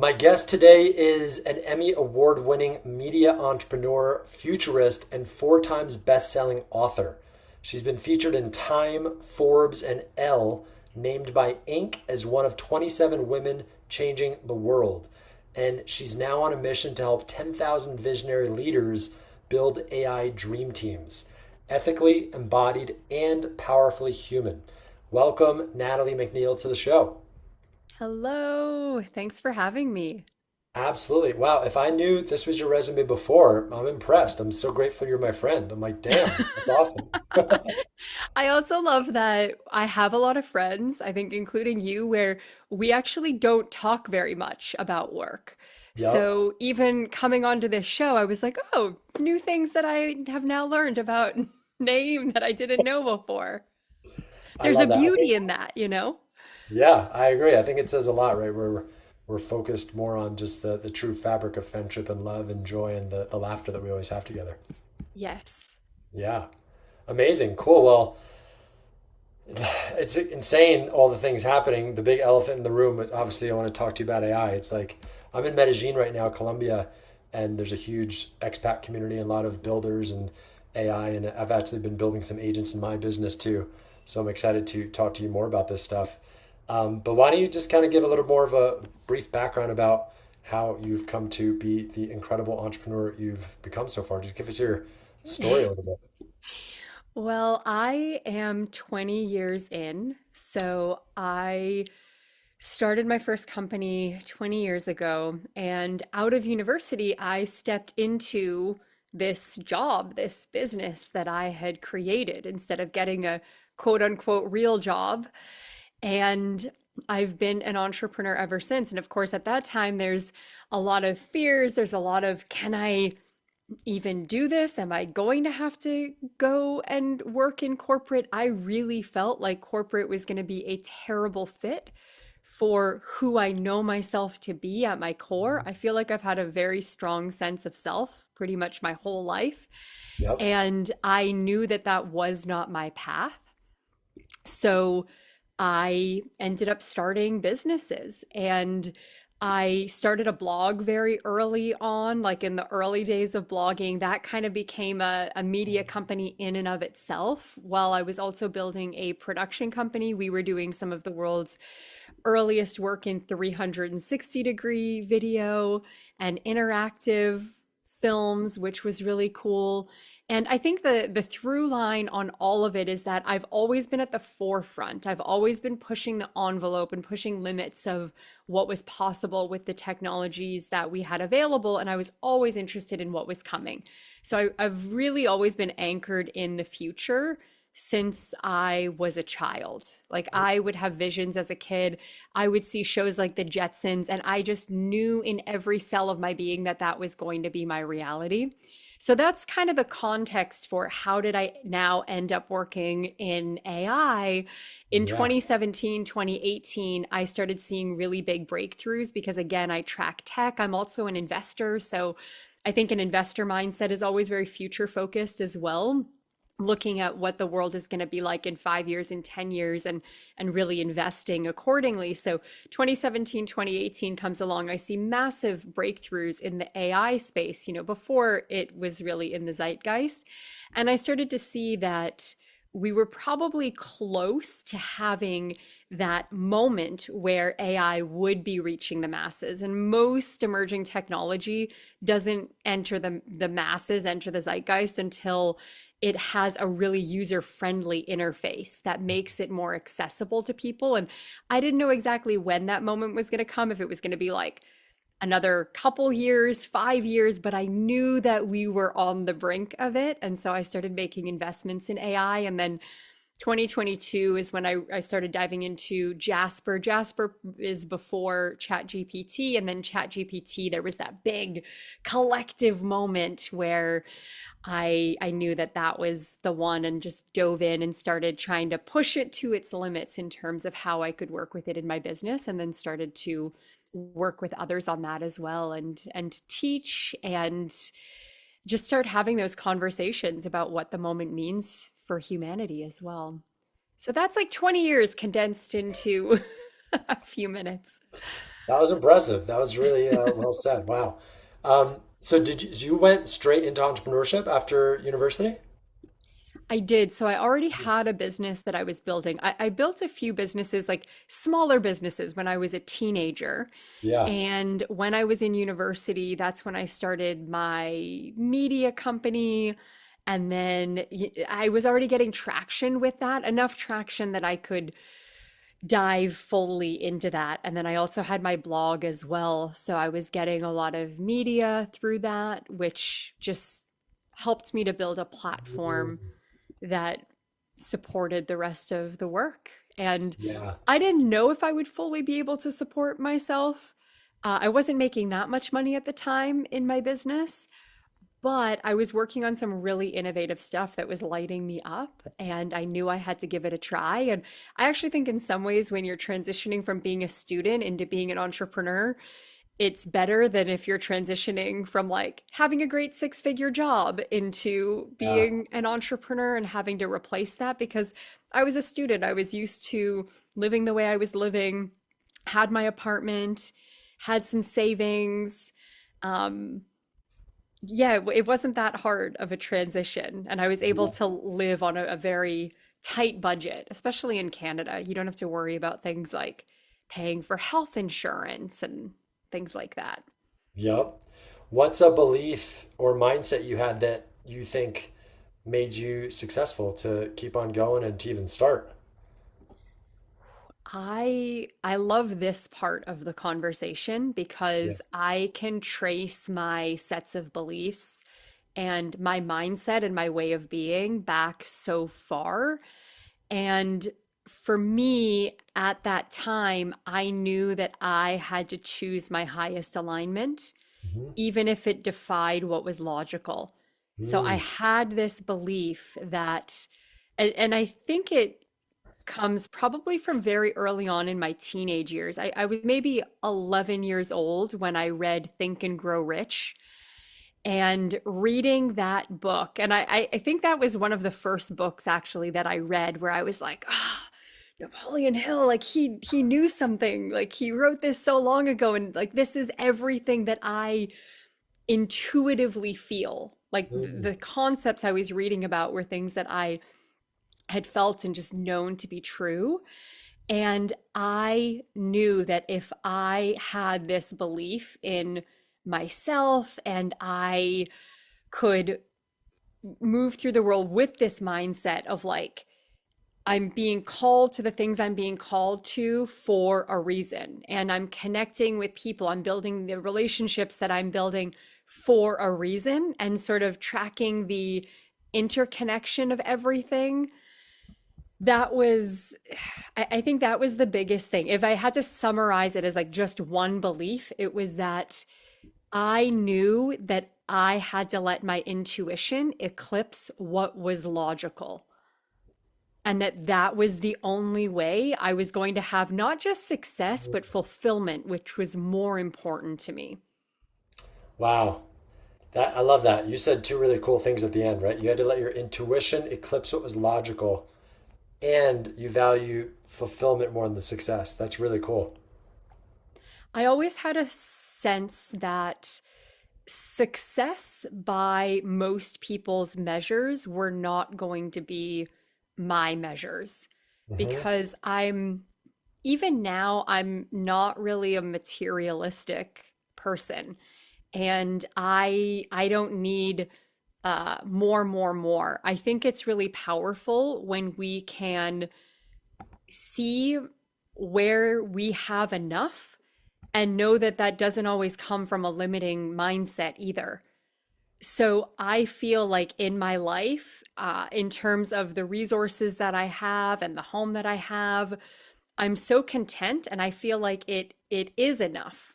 My guest today is an Emmy Award-winning media entrepreneur, futurist, and four times best-selling author. She's been featured in Time, Forbes, and Elle, named by Inc. as one of 27 women changing the world. And she's now on a mission to help 10,000 visionary leaders build AI dream teams, ethically, embodied, and powerfully human. Welcome, Natalie MacNeil, to the show. Hello, thanks for having me. Absolutely. Wow. If I knew this was your resume before, I'm impressed. I'm so grateful you're my friend. I'm like, damn, that's awesome. I also love that I have a lot of friends, I think including you, where we actually don't talk very much about work. Yep. So even coming onto this show, I was like, oh, new things that I have now learned about Naeem that I didn't know before. I There's a love that. beauty in that, you know? Yeah, I agree. I think it says a lot, right? We're focused more on just the true fabric of friendship and love and joy and the laughter that we always have together. Yes. Yeah. Amazing. Cool. Well, it's insane all the things happening. The big elephant in the room, but obviously I want to talk to you about AI. It's like I'm in Medellin right now, Colombia, and there's a huge expat community and a lot of builders and AI, and I've actually been building some agents in my business too. So I'm excited to talk to you more about this stuff. But why don't you just kind of give a little more of a brief background about how you've come to be the incredible entrepreneur you've become so far? Just give us your story a little bit. Well, I am 20 years in, so I started my first company 20 years ago, and out of university, I stepped into this job, this business that I had created instead of getting a quote unquote real job. And I've been an entrepreneur ever since. And of course, at that time, there's a lot of fears. There's a lot of, can I even do this? Am I going to have to go and work in corporate? I really felt like corporate was going to be a terrible fit for who I know myself to be at my core. I feel like I've had a very strong sense of self pretty much my whole life. Yep. And I knew that that was not my path. So I ended up starting businesses and I started a blog very early on, like in the early days of blogging. That kind of became a media company in and of itself. While I was also building a production company, we were doing some of the world's earliest work in 360-degree video and interactive films, which was really cool. And I think the through line on all of it is that I've always been at the forefront. I've always been pushing the envelope and pushing limits of what was possible with the technologies that we had available. And I was always interested in what was coming. So I've really always been anchored in the future since I was a child. Like I would have visions as a kid. I would see shows like The Jetsons, and I just knew in every cell of my being that that was going to be my reality. So that's kind of the context for how did I now end up working in AI. In Yeah. 2017, 2018, I started seeing really big breakthroughs because again, I track tech. I'm also an investor, so I think an investor mindset is always very future focused as well, looking at what the world is going to be like in 5 years, in 10 years, and really investing accordingly. So 2017, 2018 comes along. I see massive breakthroughs in the AI space, before it was really in the zeitgeist. And I started to see that we were probably close to having that moment where AI would be reaching the masses. And most emerging technology doesn't enter the masses, enter the zeitgeist until it has a really user-friendly interface that makes it more accessible to people. And I didn't know exactly when that moment was going to come, if it was going to be like another couple years, 5 years, but I knew that we were on the brink of it. And so I started making investments in AI. And then 2022 is when I started diving into Jasper. Jasper is before ChatGPT, and then ChatGPT, there was that big collective moment where I knew that that was the one and just dove in and started trying to push it to its limits in terms of how I could work with it in my business, and then started to work with others on that as well, and teach and just start having those conversations about what the moment means for humanity as well. So that's like 20 years condensed into a few minutes. That was impressive. That was really well said. Wow. So you went straight into entrepreneurship after university? I did. So I already had a business that I was building. I built a few businesses, like smaller businesses, when I was a teenager. Yeah. And when I was in university, that's when I started my media company. And then I was already getting traction with that, enough traction that I could dive fully into that. And then I also had my blog as well. So I was getting a lot of media through that, which just helped me to build a platform that supported the rest of the work. And Yeah. I didn't know if I would fully be able to support myself. I wasn't making that much money at the time in my business, but I was working on some really innovative stuff that was lighting me up, and I knew I had to give it a try. And I actually think, in some ways, when you're transitioning from being a student into being an entrepreneur, it's better than if you're transitioning from like having a great six-figure job into Yeah. being an entrepreneur and having to replace that, because I was a student. I was used to living the way I was living, had my apartment, had some savings. Um, yeah, it wasn't that hard of a transition. And I was able Yeah. to live on a very tight budget, especially in Canada. You don't have to worry about things like paying for health insurance and things like that. Yep. What's a belief or mindset you had that you think made you successful to keep on going and to even start? I love this part of the conversation Yeah. because I can trace my sets of beliefs and my mindset and my way of being back so far. And for me, at that time, I knew that I had to choose my highest alignment, Mhm. even if it defied what was logical. So I Mm. had this belief that, and I think it comes probably from very early on in my teenage years. I was maybe 11 years old when I read Think and Grow Rich, and reading that book. And I think that was one of the first books actually that I read where I was like, ah, Napoleon Hill, like he knew something. Like he wrote this so long ago, and like this is everything that I intuitively feel. Like Mm. the concepts I was reading about were things that I had felt and just known to be true. And I knew that if I had this belief in myself and I could move through the world with this mindset of like, I'm being called to the things I'm being called to for a reason. And I'm connecting with people. I'm building the relationships that I'm building for a reason, and sort of tracking the interconnection of everything. That was, I think that was the biggest thing. If I had to summarize it as like just one belief, it was that I knew that I had to let my intuition eclipse what was logical, and that that was the only way I was going to have not just success, but fulfillment, which was more important to me. Wow. That I love that. You said two really cool things at the end, right? You had to let your intuition eclipse what was logical, and you value fulfillment more than the success. That's really cool. I always had a sense that success by most people's measures were not going to be my measures, Hmm. because even now, I'm not really a materialistic person. And I don't need more, more, more. I think it's really powerful when we can see where we have enough and know that that doesn't always come from a limiting mindset either. So I feel like in my life, in terms of the resources that I have and the home that I have, I'm so content, and I feel like it is enough.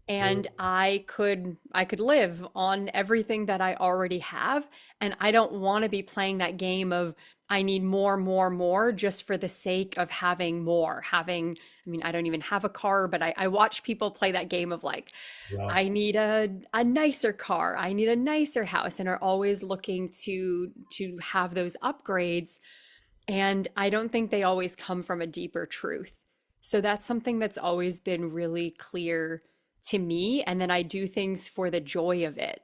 And I could live on everything that I already have, and I don't want to be playing that game of I need more, more, more just for the sake of having more. I mean, I don't even have a car, but I watch people play that game of like, Yeah. I need a nicer car, I need a nicer house, and are always looking to have those upgrades. And I don't think they always come from a deeper truth. So that's something that's always been really clear to me. And then I do things for the joy of it.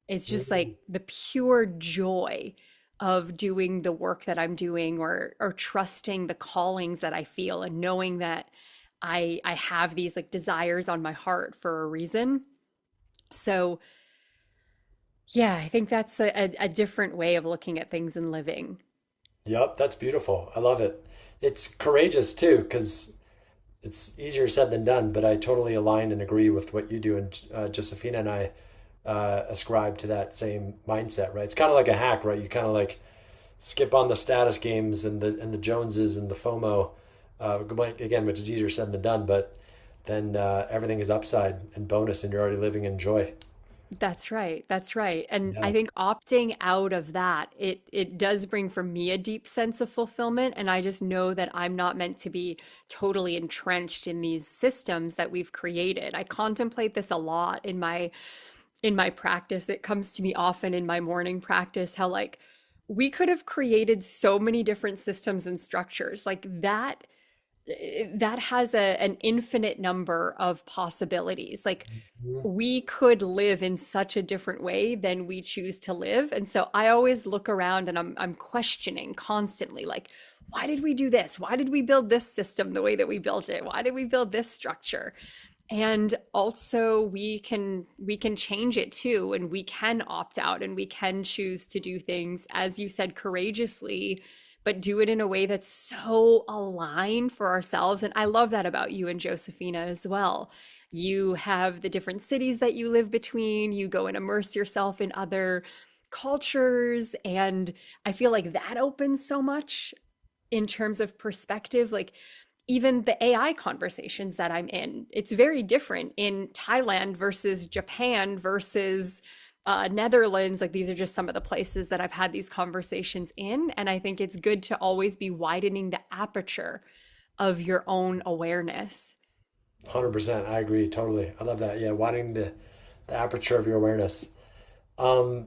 It's just Mm. like the pure joy of doing the work that I'm doing, or trusting the callings that I feel, and knowing that I have these like desires on my heart for a reason. So yeah, I think that's a different way of looking at things and living. Yep, that's beautiful. I love it. It's courageous too, because it's easier said than done, but I totally align and agree with what you do. And Josephina and I ascribe to that same mindset, right? It's kind of like a hack, right? You kind of like skip on the status games and the Joneses and the FOMO, again, which is easier said than done, but then everything is upside and bonus, and you're already living in joy. That's right. That's right. And I Yeah, think opting out of that, it does bring for me a deep sense of fulfillment. And I just know that I'm not meant to be totally entrenched in these systems that we've created. I contemplate this a lot in my practice. It comes to me often in my morning practice, how like we could have created so many different systems and structures. Like that has an infinite number of possibilities. Like mhm. we could live in such a different way than we choose to live. And so I always look around and I'm questioning constantly, like, why did we do this? Why did we build this system the way that we built it? Why did we build this structure? And also we can change it too, and we can opt out, and we can choose to do things, as you said, courageously, but do it in a way that's so aligned for ourselves. And I love that about you and Josephina as well. You have the different cities that you live between, you go and immerse yourself in other cultures, and I feel like that opens so much in terms of perspective. Like even the AI conversations that I'm in, it's very different in Thailand versus Japan versus Netherlands. Like these are just some of the places that I've had these conversations in. And I think it's good to always be widening the aperture of your own awareness. 100%. I agree totally. I love that. Yeah, widening the aperture of your awareness. Um,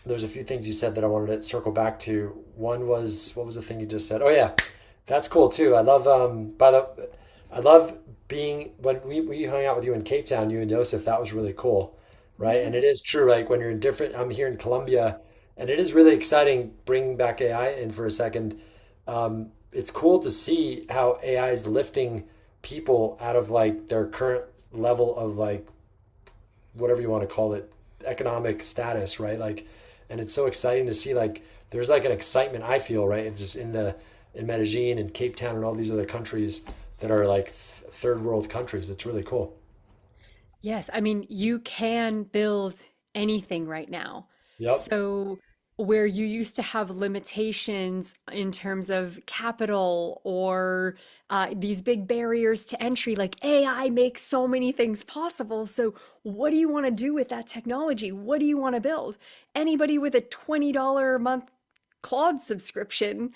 there's a few things you said that I wanted to circle back to. One was, what was the thing you just said? Oh yeah, that's cool too. I love being when we hung out with you in Cape Town, you and Joseph. That was really cool, right? And Yeah. it is true. Like when you're in different, I'm here in Colombia, and it is really exciting bringing back AI in for a second. It's cool to see how AI is lifting people out of like their current level of like whatever you want to call it, economic status, right? Like, and it's so exciting to see like there's like an excitement I feel, right? It's just in Medellin and Cape Town and all these other countries that are like third world countries. It's really cool. Yes, I mean, you can build anything right now. Yep. So, where you used to have limitations in terms of capital, or these big barriers to entry, like AI makes so many things possible. So, what do you want to do with that technology? What do you want to build? Anybody with a $20 a month Claude subscription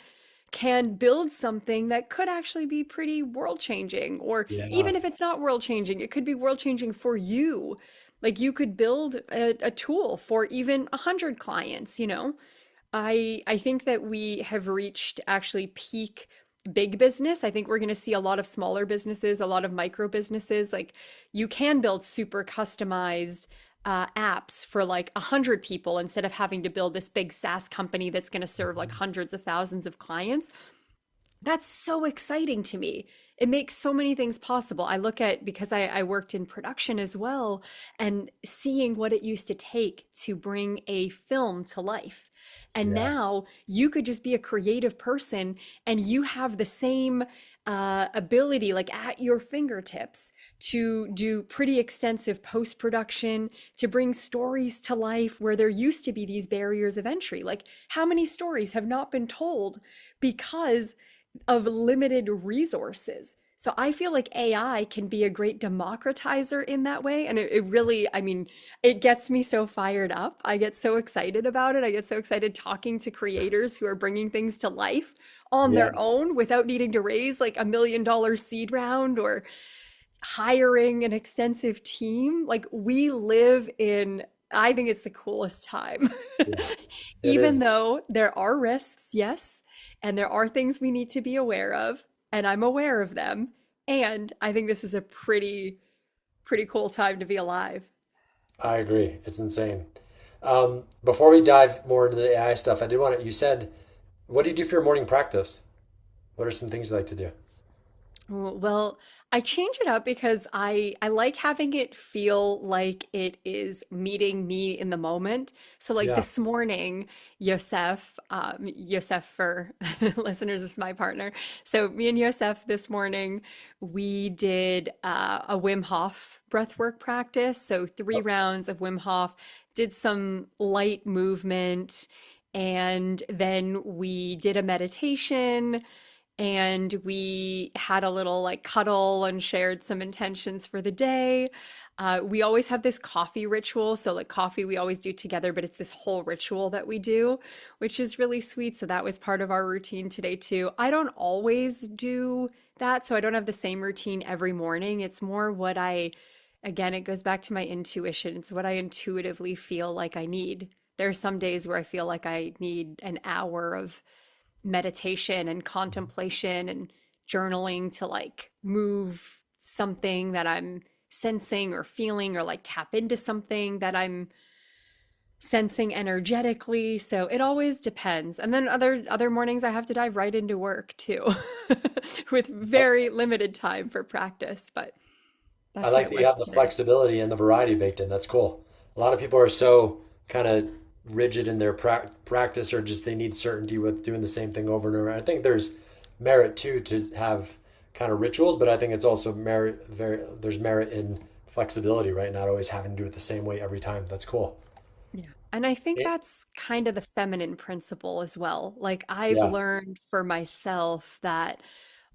can build something that could actually be pretty world changing. Or Yeah. even if it's not world changing, it could be world changing for you. Like you could build a tool for even 100 clients, you know? I think that we have reached actually peak big business. I think we're going to see a lot of smaller businesses, a lot of micro businesses. Like you can build super customized apps for like 100 people, instead of having to build this big SaaS company that's going to serve like hundreds of thousands of clients. That's so exciting to me. It makes so many things possible. I look at, because I worked in production as well, and seeing what it used to take to bring a film to life. And Yeah. now you could just be a creative person, and you have the same ability, like at your fingertips, to do pretty extensive post production, to bring stories to life where there used to be these barriers of entry. Like, how many stories have not been told because of limited resources? So I feel like AI can be a great democratizer in that way. And it really, I mean, it gets me so fired up. I get so excited about it. I get so excited talking to creators who are bringing things to life on Yeah. their own without needing to raise like $1 million seed round, or hiring an extensive team. Like we live in, I think it's the coolest time. Yeah. It Even is. though there are risks, yes, and there are things we need to be aware of, and I'm aware of them, And I think this is a pretty cool time to be alive. I agree. It's insane. Before we dive more into the AI stuff, I did want to, you said, what do you do for your morning practice? What are some things you like to do? Well, I change it up because I like having it feel like it is meeting me in the moment. So like Yeah. this morning, Yosef for listeners is my partner. So me and Yosef this morning, we did a Wim Hof breathwork practice. So three Oh, rounds of Wim Hof, did some light movement, and then we did a meditation and we had a little like cuddle and shared some intentions for the day. We always have this coffee ritual. So, like, coffee we always do together, but it's this whole ritual that we do, which is really sweet. So, that was part of our routine today, too. I don't always do that. So, I don't have the same routine every morning. It's more what again, it goes back to my intuition. It's what I intuitively feel like I need. There are some days where I feel like I need an hour of meditation and contemplation and journaling to like move something that I'm sensing or feeling, or like tap into something that I'm sensing energetically. So it always depends. And then other mornings I have to dive right into work too with very limited time for practice, but I that's my like that you have list the today. flexibility and the variety baked in. That's cool. A lot of people are so kind of rigid in their practice, or just they need certainty with doing the same thing over and over. I think there's merit too to have kind of rituals, but I think it's also there's merit in flexibility, right? Not always having to do it the same way every time. That's cool. Yeah. And I think It, that's kind of the feminine principle as well. Like, I've yeah, learned for myself that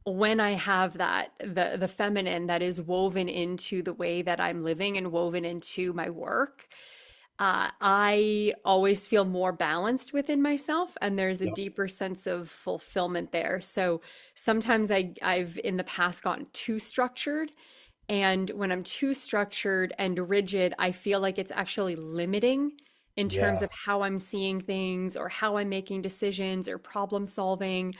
when I have that, the feminine that is woven into the way that I'm living and woven into my work, I always feel more balanced within myself, and there's a yeah, deeper sense of fulfillment there. So sometimes I've in the past gotten too structured, and when I'm too structured and rigid, I feel like it's actually limiting in terms yeah, of how I'm seeing things or how I'm making decisions or problem solving.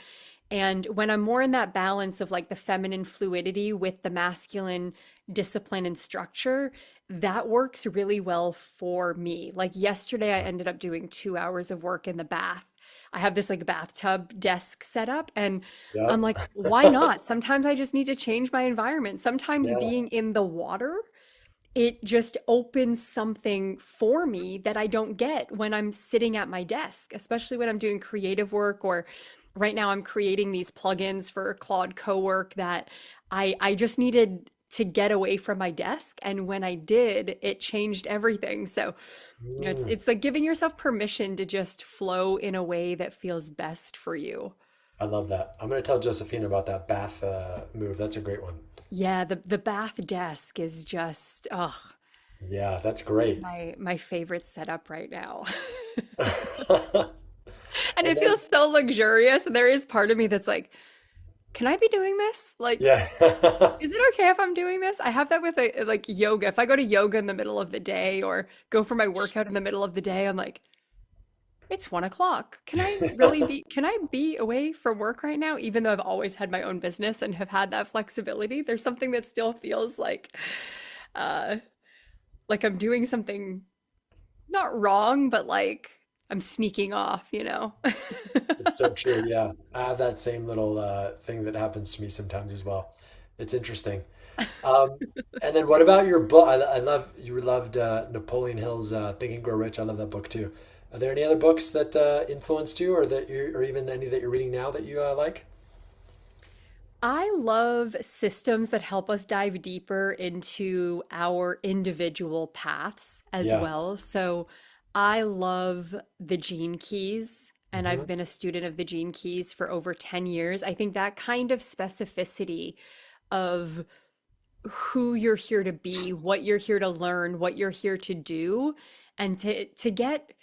And when I'm more in that balance of like the feminine fluidity with the masculine discipline and structure, that works really well for me. Like yesterday, I ended up doing 2 hours of work in the bath. I have this like bathtub desk set up, and yeah, I'm like, why not? Sometimes I just need to change my environment. Sometimes yeah. being in the water, it just opens something for me that I don't get when I'm sitting at my desk, especially when I'm doing creative work, or right now I'm creating these plugins for Claude Cowork that I just needed to get away from my desk, and when I did, it changed everything. So, Mm, it's like giving yourself permission to just flow in a way that feels best for you. I love that. I'm gonna tell Josephine about that bath move. That's a great one. Yeah, the bath desk is just Yeah, that's great. my favorite setup right now. And And it then, feels so luxurious. And there is part of me that's like, can I be doing this? Like, yeah. is it okay if I'm doing this? I have that with like yoga. If I go to yoga in the middle of the day or go for my workout in the middle of the day, I'm like, it's 1 o'clock. Can I be away from work right now? Even though I've always had my own business and have had that flexibility, there's something that still feels uh, like I'm doing something not wrong, but like I'm sneaking off, you know? It's so true. Yeah. I have that same little thing that happens to me sometimes as well. It's interesting. Um, and then what about your book? I love, you loved Napoleon Hill's Think and Grow Rich. I love that book too. Are there any other books that influenced you, or that you, or even any that you're reading now that you like? I love systems that help us dive deeper into our individual paths as Yeah. well. So I love the Gene Keys, and Hmm. I've been a student of the Gene Keys for over 10 years. I think that kind of specificity of who you're here to be, what you're here to learn, what you're here to do, and to get,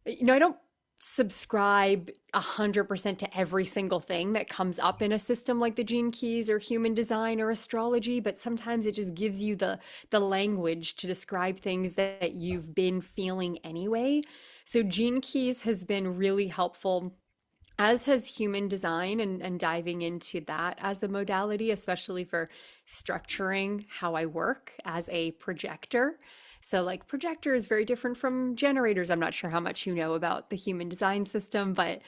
I don't subscribe 100% to every single thing that comes up in a system like the Gene Keys or human design or astrology, but sometimes it just gives you the language to describe things that you've been feeling anyway. So Gene Keys has been really helpful as has human design, and diving into that as a modality, especially for structuring how I work as a projector. So, like, projector is very different from generators. I'm not sure how much you know about the human design system, but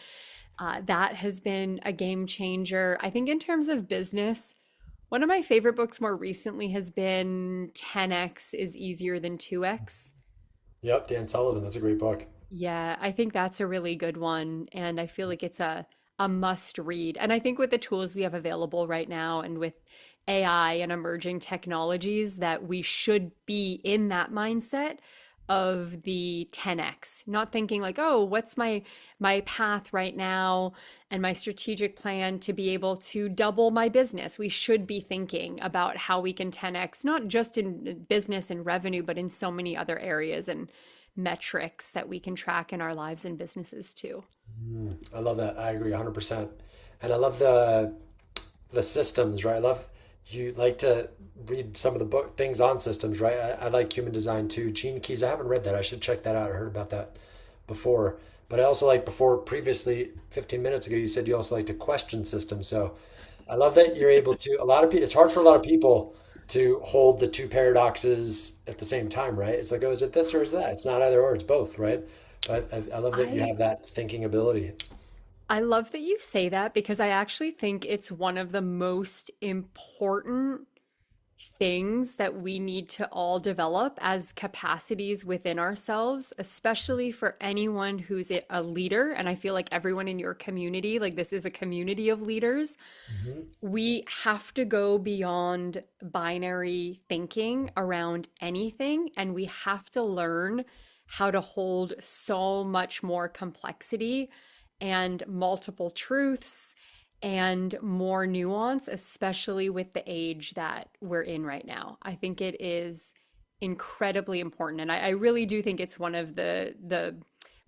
that has been a game changer. I think in terms of business, one of my favorite books more recently has been 10x is easier than 2x. Yep, Dan Sullivan. That's a great book. Yeah, I think that's a really good one. And I feel like it's a must read. And I think with the tools we have available right now and with AI and emerging technologies, that we should be in that mindset of the 10x, not thinking like, oh, what's my path right now and my strategic plan to be able to double my business. We should be thinking about how we can 10x, not just in business and revenue, but in so many other areas and metrics that we can track in our lives and businesses too. I love that. I agree 100%. And I love the systems, right? I love you like to read some of the book things on systems, right? I like human design too. Gene Keys, I haven't read that. I should check that out. I heard about that before. But I also like before previously 15 minutes ago you said you also like to question systems. So I love that you're able to a lot of people it's hard for a lot of people to hold the two paradoxes at the same time, right? It's like, oh, is it this or is that? It's not either or, it's both, right? But I love that you I have that thinking ability. I love that you say that because I actually think it's one of the most important things that we need to all develop as capacities within ourselves, especially for anyone who's a leader. And I feel like everyone in your community, like this is a community of leaders, Hmm. we have to go beyond binary thinking around anything. And we have to learn how to hold so much more complexity and multiple truths and more nuance, especially with the age that we're in right now. I think it is incredibly important. And I really do think it's one of the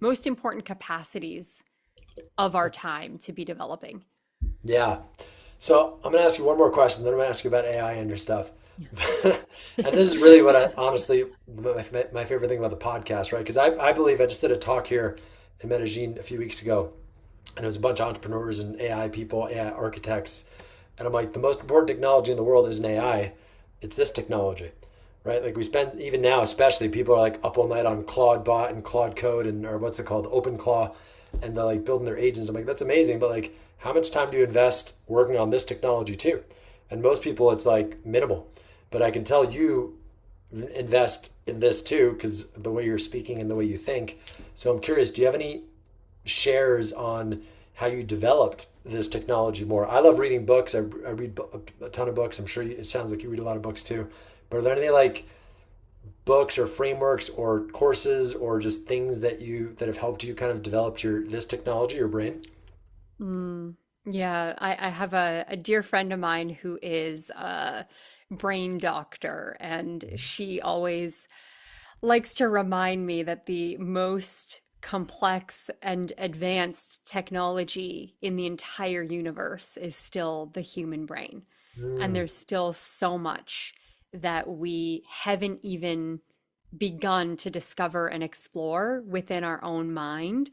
most important capacities of our time to be developing. Yeah. So I'm gonna ask you one more question, then I'm gonna ask you about AI and your stuff. And this is really what I honestly my favorite thing about the podcast, right? Because I believe I just did a talk here in Medellin a few weeks ago, and it was a bunch of entrepreneurs and AI people, AI architects, and I'm like, the most important technology in the world isn't AI, it's this technology, right? Like we spend even now, especially people are like up all night on Claude Bot and Claude Code and or what's it called, OpenClaw, and they're like building their agents. I'm like, that's amazing, but like, how much time do you invest working on this technology too? And most people, it's like minimal. But I can tell you invest in this too because the way you're speaking and the way you think. So I'm curious, do you have any shares on how you developed this technology more? I love reading books. I read a ton of books. I'm sure it sounds like you read a lot of books too. But are there any like books or frameworks or courses or just things that have helped you kind of develop your this technology, your brain? Mm, yeah, I have a dear friend of mine who is a brain doctor, and she always likes to remind me that the most complex and advanced technology in the entire universe is still the human brain. And Mm, there's still so much that we haven't even begun to discover and explore within our own mind.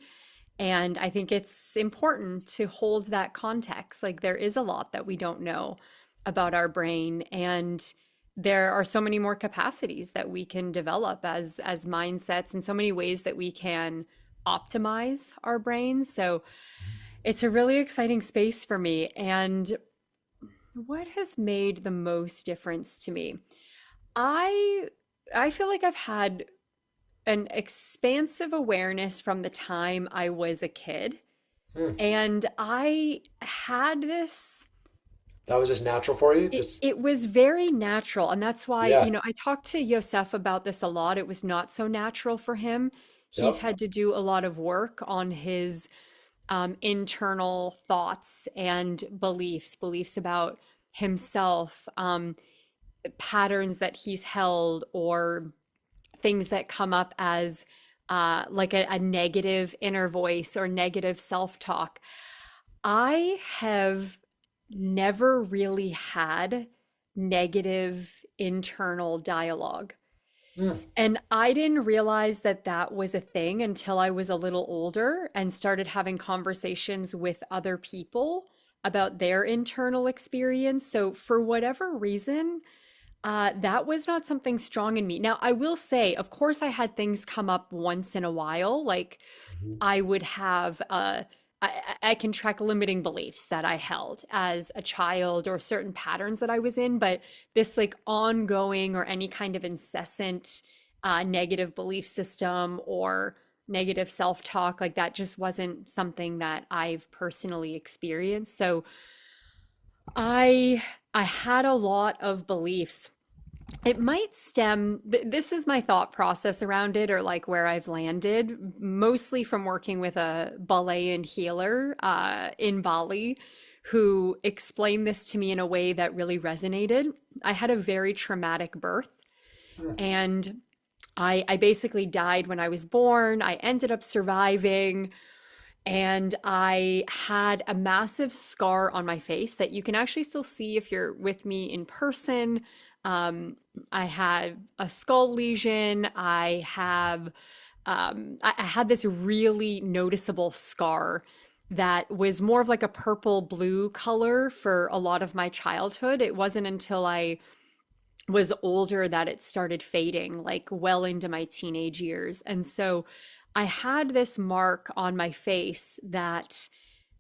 And I think it's important to hold that context. Like there is a lot that we don't know about our brain, and there are so many more capacities that we can develop as mindsets and so many ways that we can optimize our brains. So it's a really exciting space for me. And what has made the most difference to me? I I feel like I've had an expansive awareness from the time I was a kid. mm. And I had this, That was just natural for you? Just it was very natural. And that's why, yeah. I talked to Yosef about this a lot. It was not so natural for him. He's Yep. had to do a lot of work on his internal thoughts and beliefs about himself, patterns that he's held, or things that come up as like a negative inner voice or negative self talk. I have never really had negative internal dialogue. Mm. And I didn't realize that that was a thing until I was a little older and started having conversations with other people about their internal experience. So, for whatever reason, that was not something strong in me. Now, I will say, of course, I had things come up once in a while. Like Mhm. I would have, I can track limiting beliefs that I held as a child or certain patterns that I was in, but this like ongoing or any kind of incessant negative belief system or negative self-talk, like that just wasn't something that I've personally experienced. So I I had a lot of beliefs. It might this is my thought process around it, or like where I've landed, mostly from working with a ballet and healer in Bali, who explained this to me in a way that really resonated. I had a very traumatic birth, Mm. and I basically died when I was born. I ended up surviving, and I had a massive scar on my face that you can actually still see if you're with me in person. Um, I had a skull lesion. I had this really noticeable scar that was more of like a purple blue color for a lot of my childhood. It wasn't until I was older that it started fading, like well into my teenage years. And so I had this mark on my face that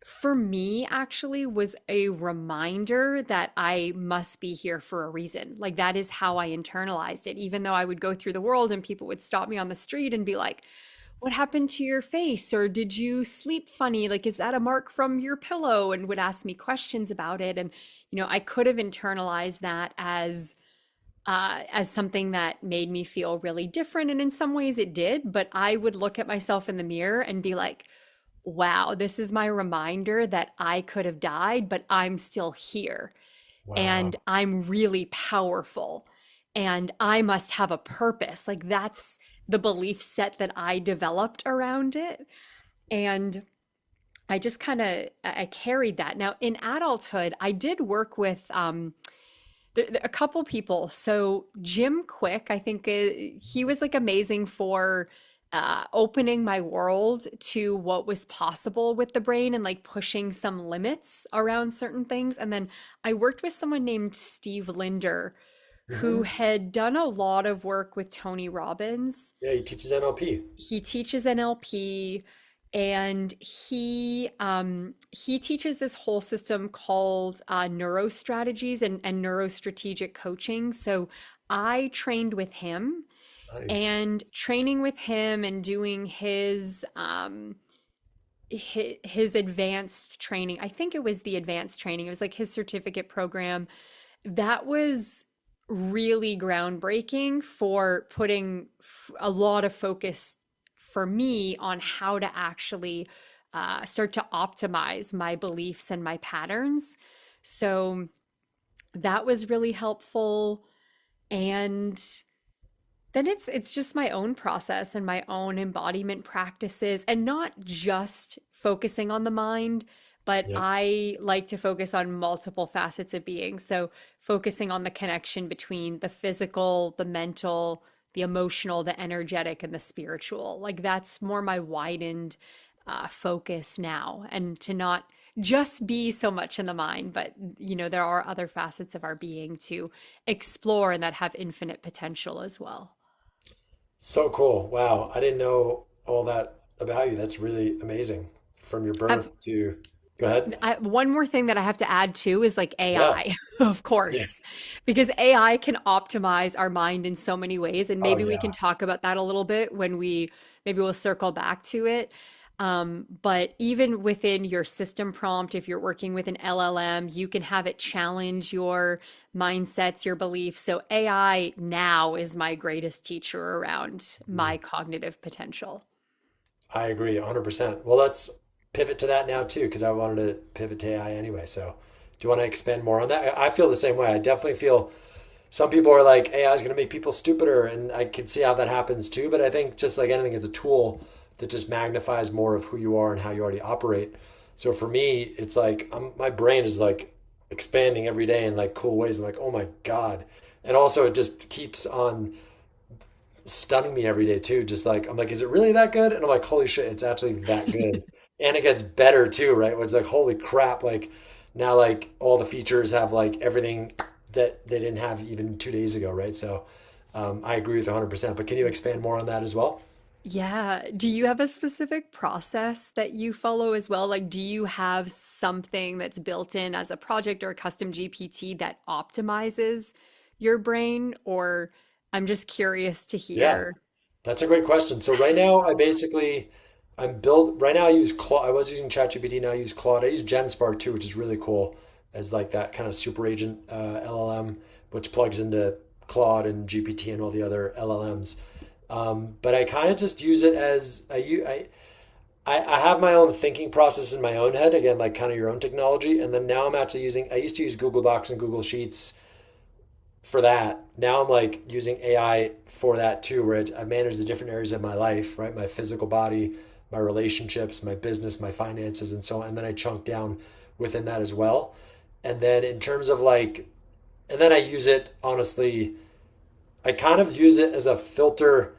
for me actually was a reminder that I must be here for a reason. Like that is how I internalized it, even though I would go through the world and people would stop me on the street and be like, what happened to your face? Or did you sleep funny? Like, is that a mark from your pillow? And would ask me questions about it. And, I could have internalized that as something that made me feel really different. And in some ways it did, but I would look at myself in the mirror and be like, wow, this is my reminder that I could have died, but I'm still here and Wow. I'm really powerful and I must have a purpose. Like that's the belief set that I developed around it. And I just kind of I carried that. Now in adulthood, I did work with a couple people. So Jim Quick, I think he was like amazing for opening my world to what was possible with the brain and like pushing some limits around certain things. And then I worked with someone named Steve Linder, who Hmm. had done a lot of work with Tony Robbins. Yeah, he teaches NLP. He teaches NLP, and he teaches this whole system called neurostrategies and neurostrategic coaching. So I trained with him, Nice. and training with him and doing his advanced training. I think it was the advanced training. It was like his certificate program. That was really groundbreaking for putting a lot of focus for me on how to actually start to optimize my beliefs and my patterns. So that was really helpful. And then it's just my own process and my own embodiment practices, and not just focusing on the mind, but Yep. I like to focus on multiple facets of being. So focusing on the connection between the physical, the mental, the emotional, the energetic, and the spiritual. Like that's more my widened focus now, and to not just be so much in the mind, but there are other facets of our being to explore and that have infinite potential as well. So cool. Wow. I didn't know all that about you. That's really amazing. From your Um, birth to, go ahead. one more thing that I have to add too is like Yeah. AI, of Yeah. course, because AI can optimize our mind in so many ways. And Oh, maybe we yeah. can talk about that a little bit when maybe we'll circle back to it. But even within your system prompt, if you're working with an LLM, you can have it challenge your mindsets, your beliefs. So AI now is my greatest teacher around my Mhm. cognitive potential. I agree 100%. Well, let's pivot to that now too, because I wanted to pivot to AI anyway. So, do you want to expand more on that? I feel the same way. I definitely feel some people are like AI is going to make people stupider, and I can see how that happens too. But I think just like anything, it's a tool that just magnifies more of who you are and how you already operate. So for me, it's like my brain is like expanding every day in like cool ways. I'm like, oh my God. And also it just keeps on stunning me every day too. Just like I'm like, is it really that good? And I'm like, holy shit, it's actually that good. And it gets better too, right? It's like, holy crap, like now like all the features have like everything that they didn't have even 2 days ago, right? So I agree with 100%. But can you expand more on that as well? Yeah. Do you have a specific process that you follow as well? Like, do you have something that's built in as a project or a custom GPT that optimizes your brain? Or I'm just curious to Yeah. hear That's a great question. So right now, how. I'm built, right now I use Claude. I was using ChatGPT, now I use Claude. I use GenSpark too, which is really cool as like that kind of super agent LLM, which plugs into Claude and GPT and all the other LLMs. But I kind of just use it as I have my own thinking process in my own head, again, like kind of your own technology. And then now I'm actually I used to use Google Docs and Google Sheets for that. Now I'm like using AI for that too, where I manage the different areas of my life, right? My physical body, my relationships, my business, my finances, and so on. And then I chunk down within that as well. And then in terms of like, and then I use it honestly, I kind of use it as a filter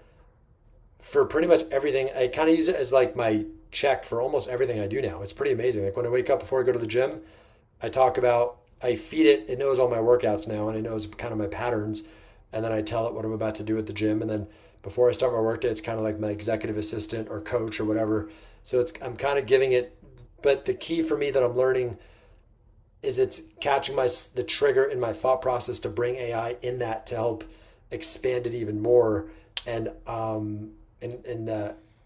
for pretty much everything. I kind of use it as like my check for almost everything I do now. It's pretty amazing. Like when I wake up before I go to the gym, I feed it, it knows all my workouts now and it knows kind of my patterns. And then I tell it what I'm about to do at the gym. And then before I start my workday, it's kind of like my executive assistant or coach or whatever. So I'm kind of giving it, but the key for me that I'm learning is it's catching the trigger in my thought process to bring AI in that to help expand it even more and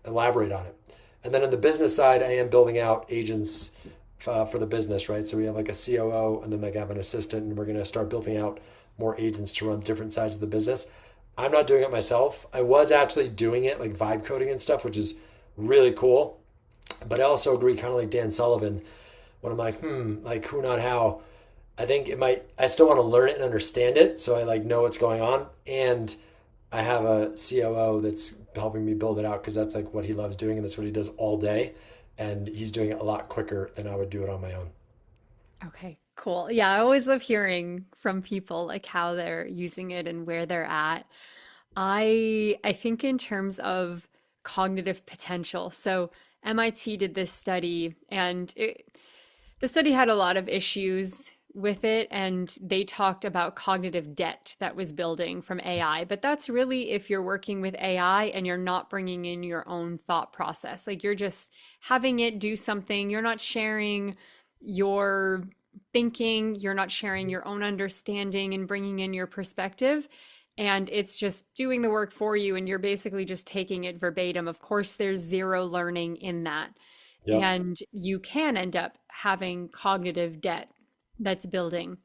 elaborate on it. And then on the business side, I am building out agents for the business, right? So we have like a COO and then like I have an assistant, and we're going to start building out more agents to run different sides of the business. I'm not doing it myself. I was actually doing it like vibe coding and stuff, which is really cool. But I also agree, kind of like Dan Sullivan, when I'm like, like who, not how. I think it might, I still want to learn it and understand it. So I like know what's going on. And I have a COO that's helping me build it out because that's like what he loves doing and that's what he does all day. And he's doing it a lot quicker than I would do it on my own. Okay, cool. Yeah, I always love hearing from people like how they're using it and where they're at. I think in terms of cognitive potential. So MIT did this study and the study had a lot of issues with it, and they talked about cognitive debt that was building from AI. But that's really if you're working with AI and you're not bringing in your own thought process. Like you're just having it do something, you're not sharing your thinking, you're not sharing your own understanding and bringing in your perspective. And it's just doing the work for you, and you're basically just taking it verbatim. Of course, there's zero learning in that. Yep. And you can end up having cognitive debt that's building.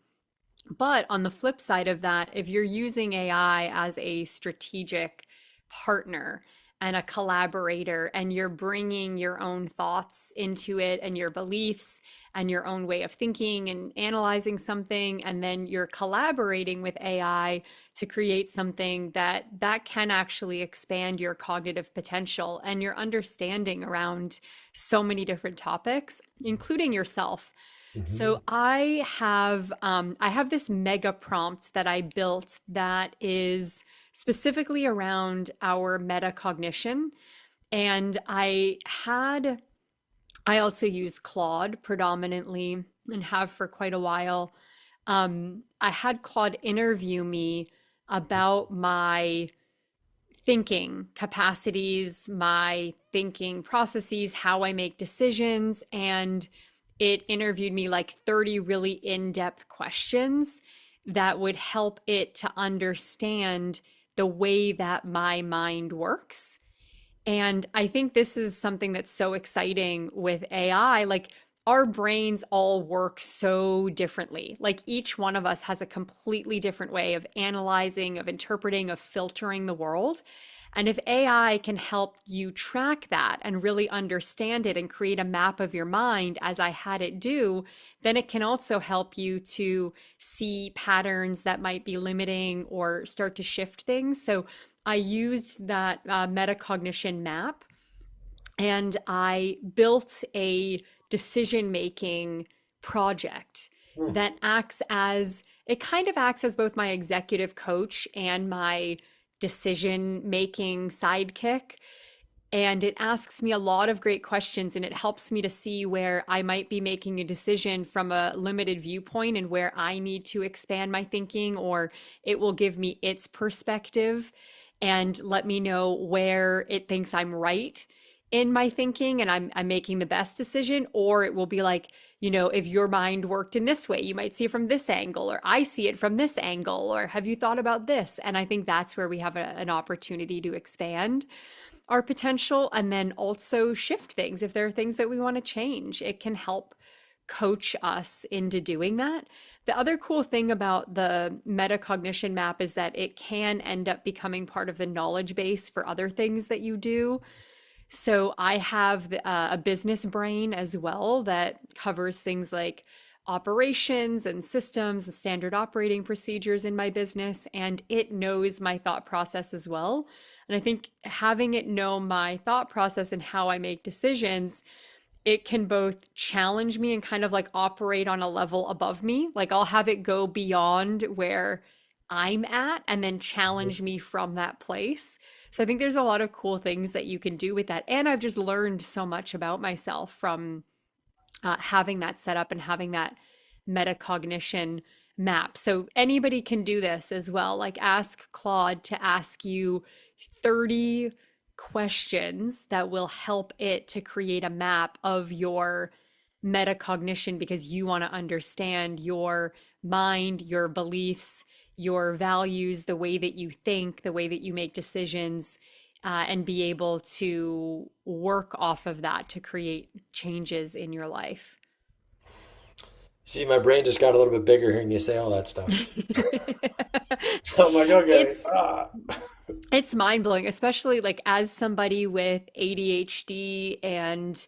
But on the flip side of that, if you're using AI as a strategic partner and a collaborator, and you're bringing your own thoughts into it and your beliefs and your own way of thinking and analyzing something, and then you're collaborating with AI to create something that can actually expand your cognitive potential and your understanding around so many different topics, including yourself. Hmm. So I have this mega prompt that I built that is specifically around our metacognition. And I also use Claude predominantly and have for quite a while. I had Claude interview me about my thinking capacities, my thinking processes, how I make decisions. And it interviewed me like 30 really in depth questions that would help it to understand the way that my mind works. And I think this is something that's so exciting with AI. Like, our brains all work so differently. Like, each one of us has a completely different way of analyzing, of interpreting, of filtering the world. And if AI can help you track that and really understand it and create a map of your mind, as I had it do, then it can also help you to see patterns that might be limiting or start to shift things. So I used that metacognition map, and I built a decision making project Hmm. that acts as, it kind of acts as both my executive coach and my decision making sidekick. And it asks me a lot of great questions, and it helps me to see where I might be making a decision from a limited viewpoint and where I need to expand my thinking, or it will give me its perspective and let me know where it thinks I'm right in my thinking and I'm making the best decision. Or it will be like, if your mind worked in this way, you might see it from this angle, or I see it from this angle, or have you thought about this? And I think that's where we have an opportunity to expand our potential and then also shift things. If there are things that we want to change, it can help coach us into doing that. The other cool thing about the metacognition map is that it can end up becoming part of the knowledge base for other things that you do. So I have a business brain as well that covers things like operations and systems and standard operating procedures in my business, and it knows my thought process as well. And I think having it know my thought process and how I make decisions, it can both challenge me and kind of like operate on a level above me. Like I'll have it go beyond where I'm at and then challenge me from that place. So I think there's a lot of cool things that you can do with that. And I've just learned so much about myself from having that set up and having that metacognition map. So anybody can do this as well. Like ask Claude to ask you 30 questions that will help it to create a map of your metacognition, because you want to understand your mind, your beliefs, your values, the way that you think, the way that you make decisions, and be able to work off of that to create changes in your life. See, my brain just got a little bit bigger hearing you say all that stuff. I'm like, okay. It's it's mind blowing, especially like as somebody with ADHD and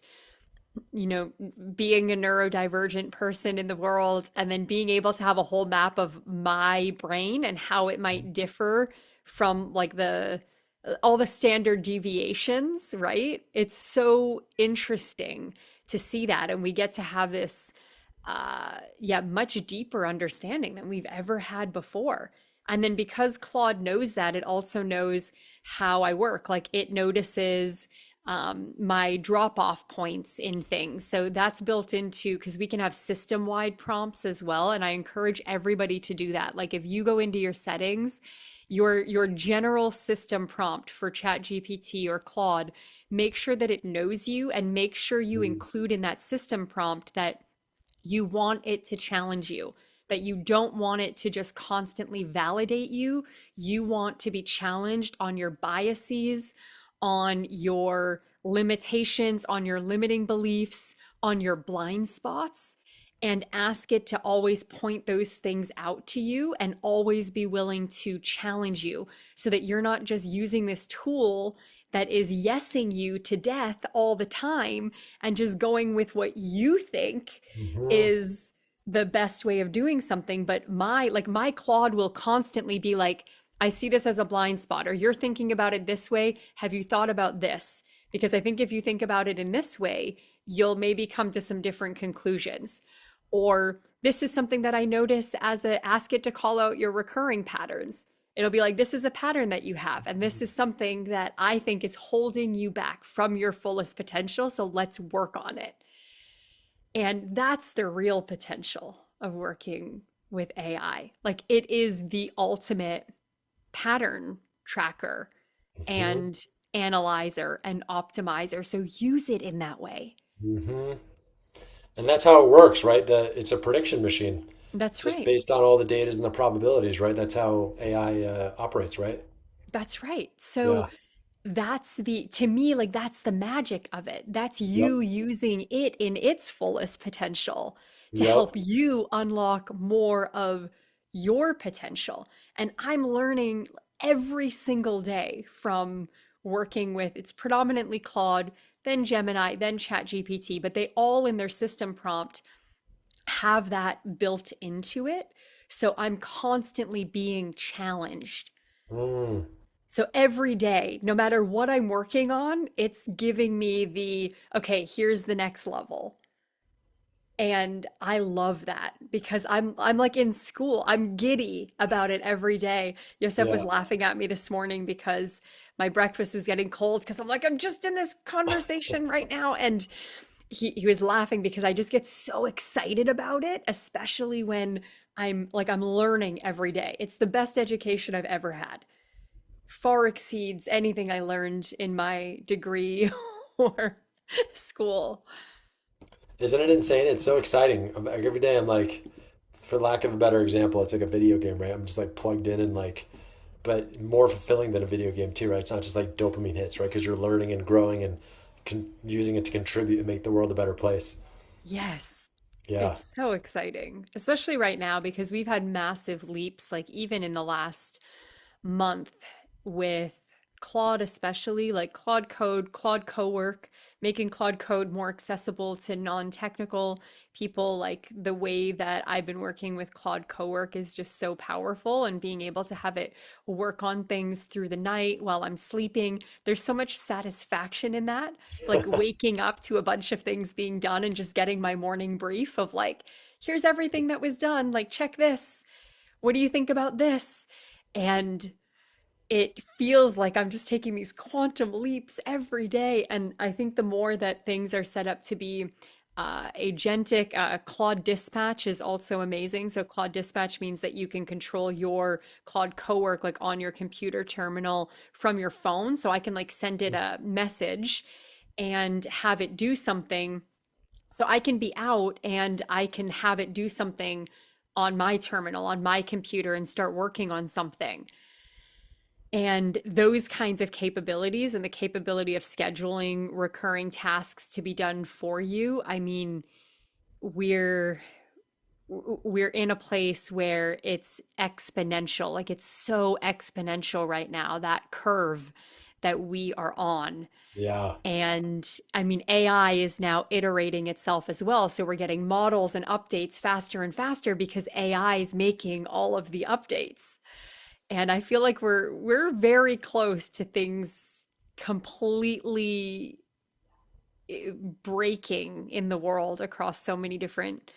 being a neurodivergent person in the world, and then being able to have a whole map of my brain and how it might differ from like the all the standard deviations, right? It's so interesting to see that. And we get to have this, much deeper understanding than we've ever had before. And then because Claude knows that, it also knows how I work. Like it notices my drop off points in things. So that's built into, because we can have system wide prompts as well. And I encourage everybody to do that. Like if you go into your settings, your general system prompt for ChatGPT or Claude, make sure that it knows you, and make sure you include in that system prompt that you want it to challenge you, that you don't want it to just constantly validate you. You want to be challenged on your biases, on your limitations, on your limiting beliefs, on your blind spots, and ask it to always point those things out to you and always be willing to challenge you, so that you're not just using this tool that is yesing you to death all the time and just going with what you think Mhm. is the best way of doing something. But my Claude will constantly be like, I see this as a blind spot, or you're thinking about it this way. Have you thought about this? Because I think if you think about it in this way, you'll maybe come to some different conclusions. Or this is something that I notice as a ask it to call out your recurring patterns. It'll be like, this is a pattern that you have, and this is something that I think is holding you back from your fullest potential. So let's work on it. And that's the real potential of working with AI. Like it is the ultimate pattern tracker Mhm. and analyzer and optimizer. So use it in that way. Mhm. And that's how it works, right? It's a prediction machine, That's just right. based on all the data and the probabilities, right? That's how AI operates, right? That's right. So Yeah. to me, like that's the magic of it. That's Yep. you using it in its fullest potential to help Yep. you unlock more of your potential. And I'm learning every single day from working with, it's predominantly Claude, then Gemini, then ChatGPT, but they all in their system prompt have that built into it. So I'm constantly being challenged. Mm. So every day, no matter what I'm working on, it's giving me okay, here's the next level. And I love that because I'm like in school. I'm giddy about it every day. Yosef was Yeah. laughing at me this morning because my breakfast was getting cold because I'm like, I'm just in this conversation right now. And he was laughing because I just get so excited about it, especially when I'm learning every day. It's the best education I've ever had. Far exceeds anything I learned in my degree or school. Isn't it insane? It's so exciting. Like, every day I'm like, for lack of a better example, it's like a video game, right? I'm just like plugged in and like, but more fulfilling than a video game too, right? It's not just like dopamine hits, right? Because you're learning and growing and using it to contribute and make the world a better place. Yes. Yeah. It's so exciting, especially right now because we've had massive leaps, like even in the last month with Claude, especially like Claude Code, Claude Cowork, making Claude Code more accessible to non-technical people. Like the way that I've been working with Claude Cowork is just so powerful, and being able to have it work on things through the night while I'm sleeping. There's so much satisfaction in that, like waking up to a bunch of things being done and just getting my morning brief of like, here's everything that was done. Like, check this. What do you think about this? And it feels like I'm just taking these quantum leaps every day. And I think the more that things are set up to be agentic, Claude Dispatch is also amazing. So Claude Dispatch means that you can control your Claude Cowork like on your computer terminal from your phone. So I can like send it a message and have it do something. So I can be out and I can have it do something on my terminal, on my computer, and start working on something. And those kinds of capabilities and the capability of scheduling recurring tasks to be done for you, I mean, we're we're in a place where it's exponential. Like it's so exponential right now, that curve that we are on. Yeah. And I mean, AI is now iterating itself as well. So we're getting models and updates faster and faster because AI is making all of the updates. And I feel like we're very close to things completely breaking in the world across so many different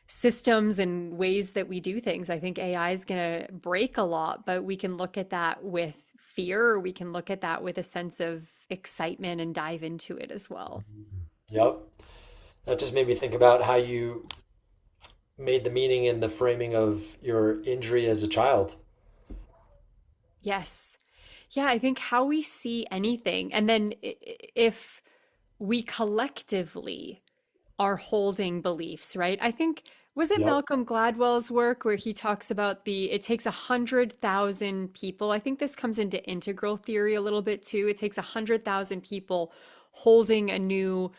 systems and ways that we do things. I think AI is going to break a lot, but we can look at that with fear, or we can look at that with a sense of excitement and dive into it as well. Yep. That just made me think about how you made the meaning and the framing of your injury as a child. Yes. Yeah, I think how we see anything, and then if we collectively are holding beliefs, right? I think, was it Yep. Malcolm Gladwell's work where he talks about it takes 100,000 people. I think this comes into integral theory a little bit too. It takes 100,000 people holding a new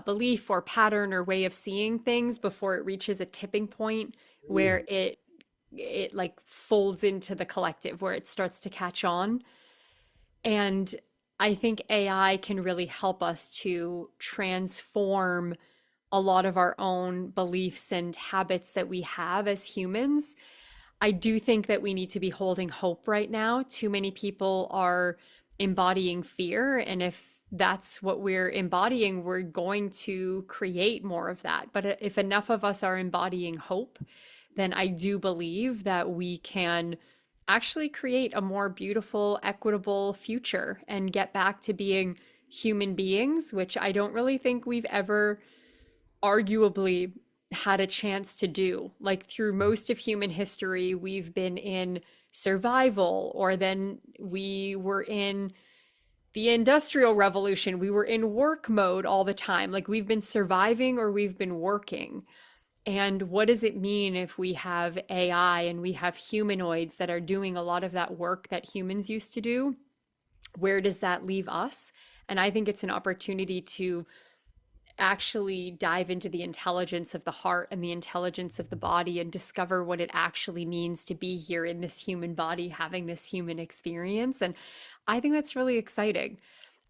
belief or pattern or way of seeing things before it reaches a tipping point where Mm. it like folds into the collective, where it starts to catch on. And I think AI can really help us to transform a lot of our own beliefs and habits that we have as humans. I do think that we need to be holding hope right now. Too many people are embodying fear. And if that's what we're embodying, we're going to create more of that. But if enough of us are embodying hope, then I do believe that we can actually create a more beautiful, equitable future and get back to being human beings, which I don't really think we've ever arguably had a chance to do. Like through most of human history, we've been in survival, or then we were in the Industrial Revolution. We were in work mode all the time. Like we've been surviving or we've been working. And what does it mean if we have AI and we have humanoids that are doing a lot of that work that humans used to do? Where does that leave us? And I think it's an opportunity to actually dive into the intelligence of the heart and the intelligence of the body and discover what it actually means to be here in this human body having this human experience. And I think that's really exciting.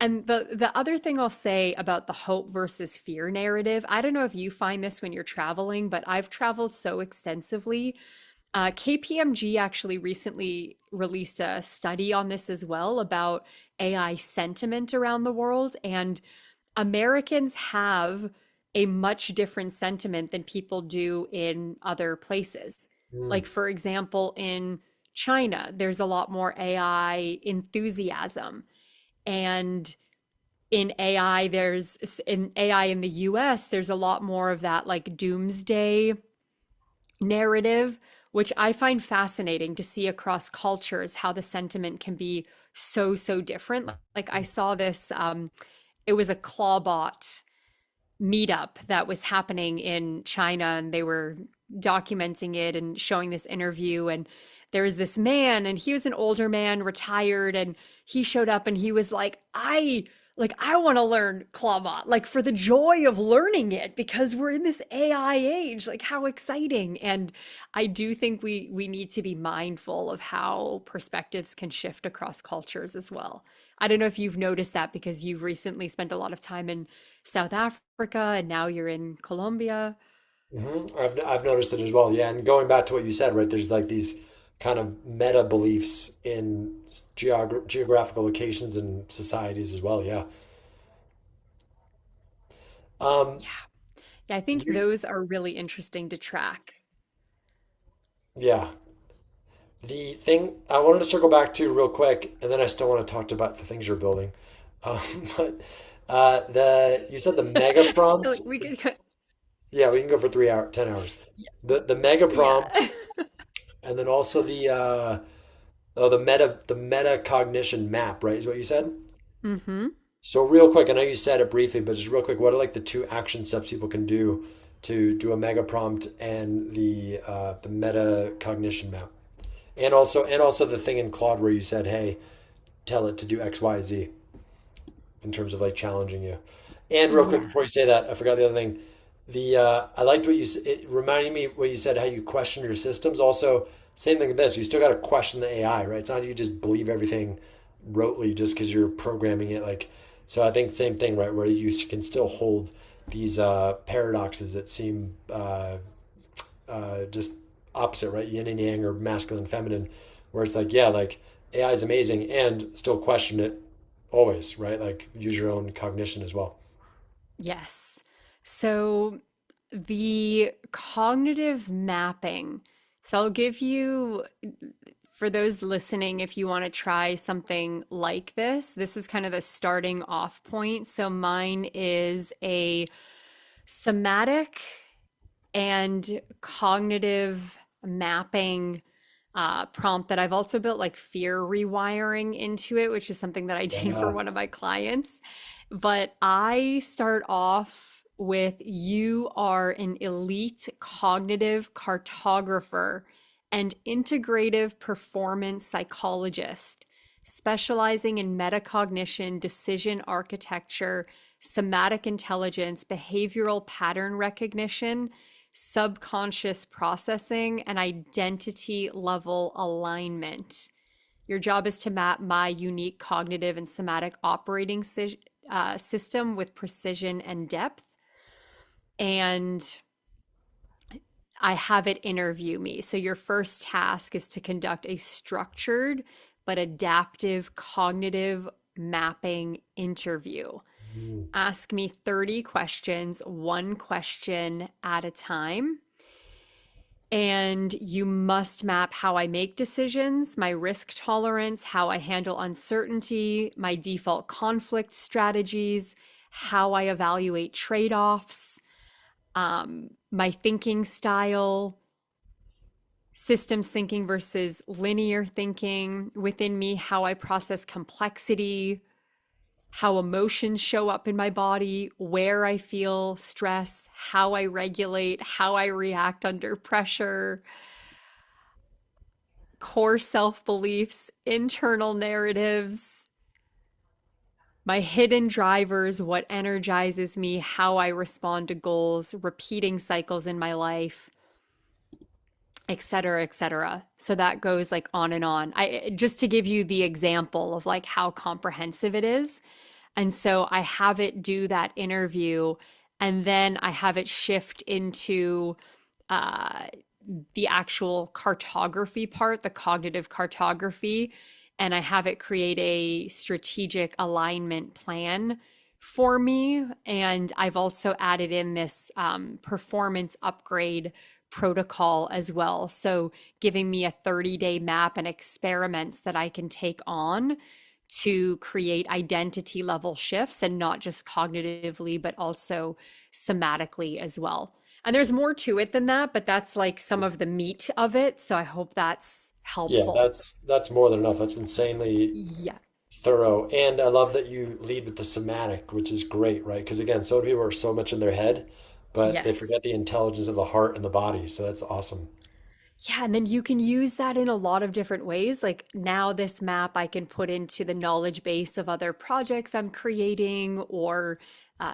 And the other thing I'll say about the hope versus fear narrative, I don't know if you find this when you're traveling, but I've traveled so extensively. KPMG actually recently released a study on this as well about AI sentiment around the world. And Americans have a much different sentiment than people do in other places. Mm. Like, for example, in China, there's a lot more AI enthusiasm. And in AI in the US, there's a lot more of that like doomsday narrative, which I find fascinating to see across cultures how the sentiment can be so, so different. Like I saw this, it was a Clawbot meetup that was happening in China, and they were documenting it and showing this interview. And there was this man, and he was an older man, retired, and he showed up and he was like, I want to learn Clawbot, like for the joy of learning it, because we're in this AI age. Like, how exciting. And I do think we need to be mindful of how perspectives can shift across cultures as well. I don't know if you've noticed that because you've recently spent a lot of time in South Africa and now you're in Colombia. I've noticed it as well. Yeah, and going back to what you said, right? There's like these kind of meta beliefs in geographical locations and societies as well. Yeah. Um, Yeah. Yeah, I think you, those are really interesting to track. yeah. The thing I wanted to circle back to real quick, and then I still want to talk about the things you're building. Um, but the you said the mega prompt. We could go, Yeah, we can go for 3 hour, 10 hours. The mega yeah. prompt, and then also the meta cognition map, right? Is what you said. Mm-hmm. So real quick, I know you said it briefly, but just real quick, what are like the two action steps people can do to do a mega prompt and the meta cognition map, and also the thing in Claude where you said, hey, tell it to do X, Y, Z in terms of like challenging you. And real quick Yeah. before you say that, I forgot the other thing. The I liked what it reminded me what you said how you question your systems. Also, same thing with this. You still got to question the AI, right? It's not you just believe everything rotely just because you're programming it. Like, so I think same thing, right? Where you can still hold these paradoxes that seem just opposite, right? Yin and yang or masculine, feminine, where it's like, yeah, like AI is amazing, and still question it always, right? Like use your own cognition as well. Yes. So the cognitive mapping. So I'll give you, for those listening, if you want to try something like this is kind of the starting off point. So mine is a somatic and cognitive mapping prompt that I've also built like fear rewiring into it, which is something that I did for Yeah. one of my clients. But I start off with you are an elite cognitive cartographer and integrative performance psychologist, specializing in metacognition, decision architecture, somatic intelligence, behavioral pattern recognition, subconscious processing, and identity level alignment. Your job is to map my unique cognitive and somatic operating system with precision and depth. And I have it interview me. So your first task is to conduct a structured but adaptive cognitive mapping interview. Mm. Ask me 30 questions, one question at a time. And you must map how I make decisions, my risk tolerance, how I handle uncertainty, my default conflict strategies, how I evaluate trade offs, my thinking style, systems thinking versus linear thinking within me, how I process complexity, how emotions show up in my body, where I feel stress, how I regulate, how I react under pressure, core self beliefs, internal narratives, my hidden drivers, what energizes me, how I respond to goals, repeating cycles in my life, et cetera, et cetera. So that goes like on and on. I just to give you the example of like how comprehensive it is. And so I have it do that interview, and then I have it shift into uh, the actual cartography part, the cognitive cartography, and I have it create a strategic alignment plan for me. And I've also added in this performance upgrade protocol as well. So giving me a 30-day map and experiments that I can take on to create identity level shifts and not just cognitively, but also somatically as well. And there's more to it than that, but that's like some of the meat of it. So I hope that's Yeah, helpful. that's more than enough. That's insanely Yeah. thorough. And I love that you lead with the somatic, which is great, right? Because again, so many people are so much in their head, but they Yes. forget the intelligence of the heart and the body. So that's awesome. Yeah, and then you can use that in a lot of different ways. Like now, this map I can put into the knowledge base of other projects I'm creating, or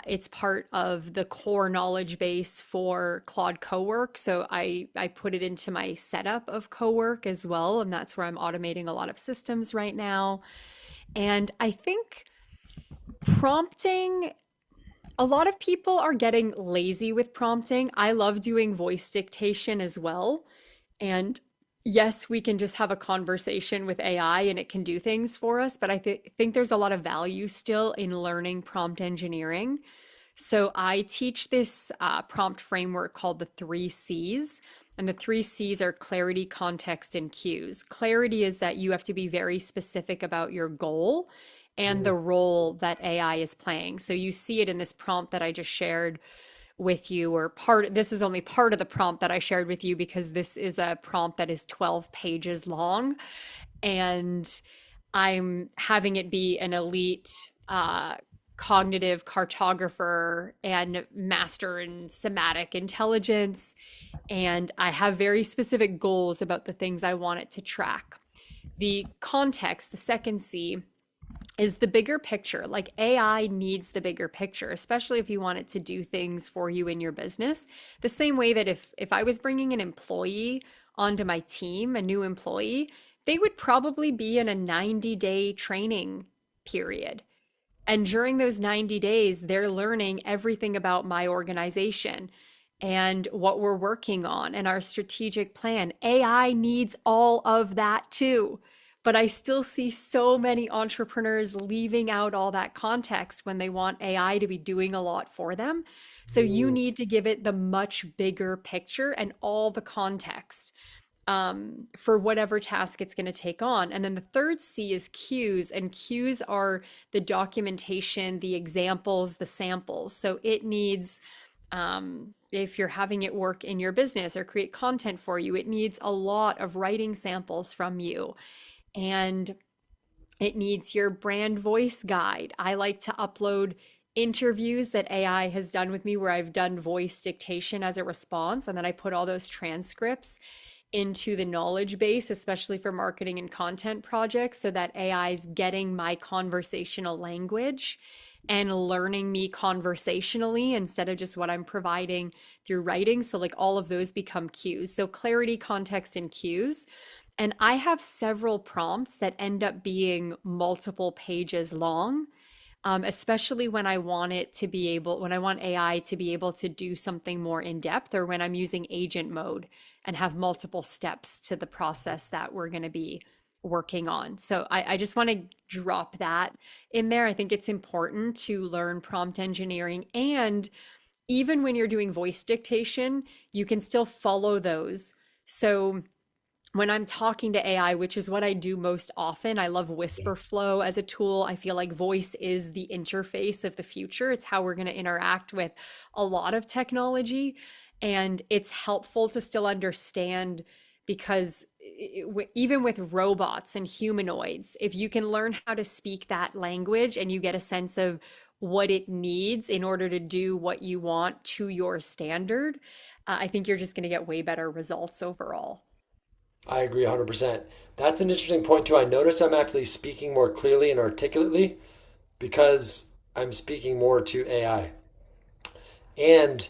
it's part of the core knowledge base for Claude Cowork. So I put it into my setup of Cowork as well, and that's where I'm automating a lot of systems right now. And I think prompting, a lot of people are getting lazy with prompting. I love doing voice dictation as well. And yes, we can just have a conversation with AI and it can do things for us, but think there's a lot of value still in learning prompt engineering. So I teach this prompt framework called the three C's. And the three C's are clarity, context, and cues. Clarity is that you have to be very specific about your goal and Mm. the role that AI is playing. So you see it in this prompt that I just shared with you, or part, this is only part of the prompt that I shared with you because this is a prompt that is 12 pages long, and I'm having it be an elite cognitive cartographer and master in somatic intelligence. And I have very specific goals about the things I want it to track. The context, the second C, is the bigger picture. Like AI needs the bigger picture, especially if you want it to do things for you in your business. The same way that if I was bringing an employee onto my team, a new employee, they would probably be in a 90-day training period. And during those 90 days, they're learning everything about my organization and what we're working on and our strategic plan. AI needs all of that too. But I still see so many entrepreneurs leaving out all that context when they want AI to be doing a lot for them. So you Mm. need to give it the much bigger picture and all the context for whatever task it's going to take on. And then the third C is cues, and cues are the documentation, the examples, the samples. So it needs, if you're having it work in your business or create content for you, it needs a lot of writing samples from you. And it needs your brand voice guide. I like to upload interviews that AI has done with me where I've done voice dictation as a response, and then I put all those transcripts into the knowledge base, especially for marketing and content projects, so that AI is getting my conversational language and learning me conversationally instead of just what I'm providing through writing. So, like, all of those become cues. So, clarity, context, and cues. And I have several prompts that end up being multiple pages long, especially when I want it to be able, when I want AI to be able to do something more in depth, or when I'm using agent mode and have multiple steps to the process that we're going to be working on. So I just want to drop that in there. I think it's important to learn prompt engineering. And even when you're doing voice dictation, you can still follow those. So when I'm talking to AI, which is what I do most often, I love Yeah. Whisper Flow as a tool. I feel like voice is the interface of the future. It's how we're going to interact with a lot of technology. And it's helpful to still understand because even with robots and humanoids, if you can learn how to speak that language and you get a sense of what it needs in order to do what you want to your standard, I think you're just going to get way better results overall. I agree 100%. That's an interesting point too. I notice I'm actually speaking more clearly and articulately because I'm speaking more to AI. And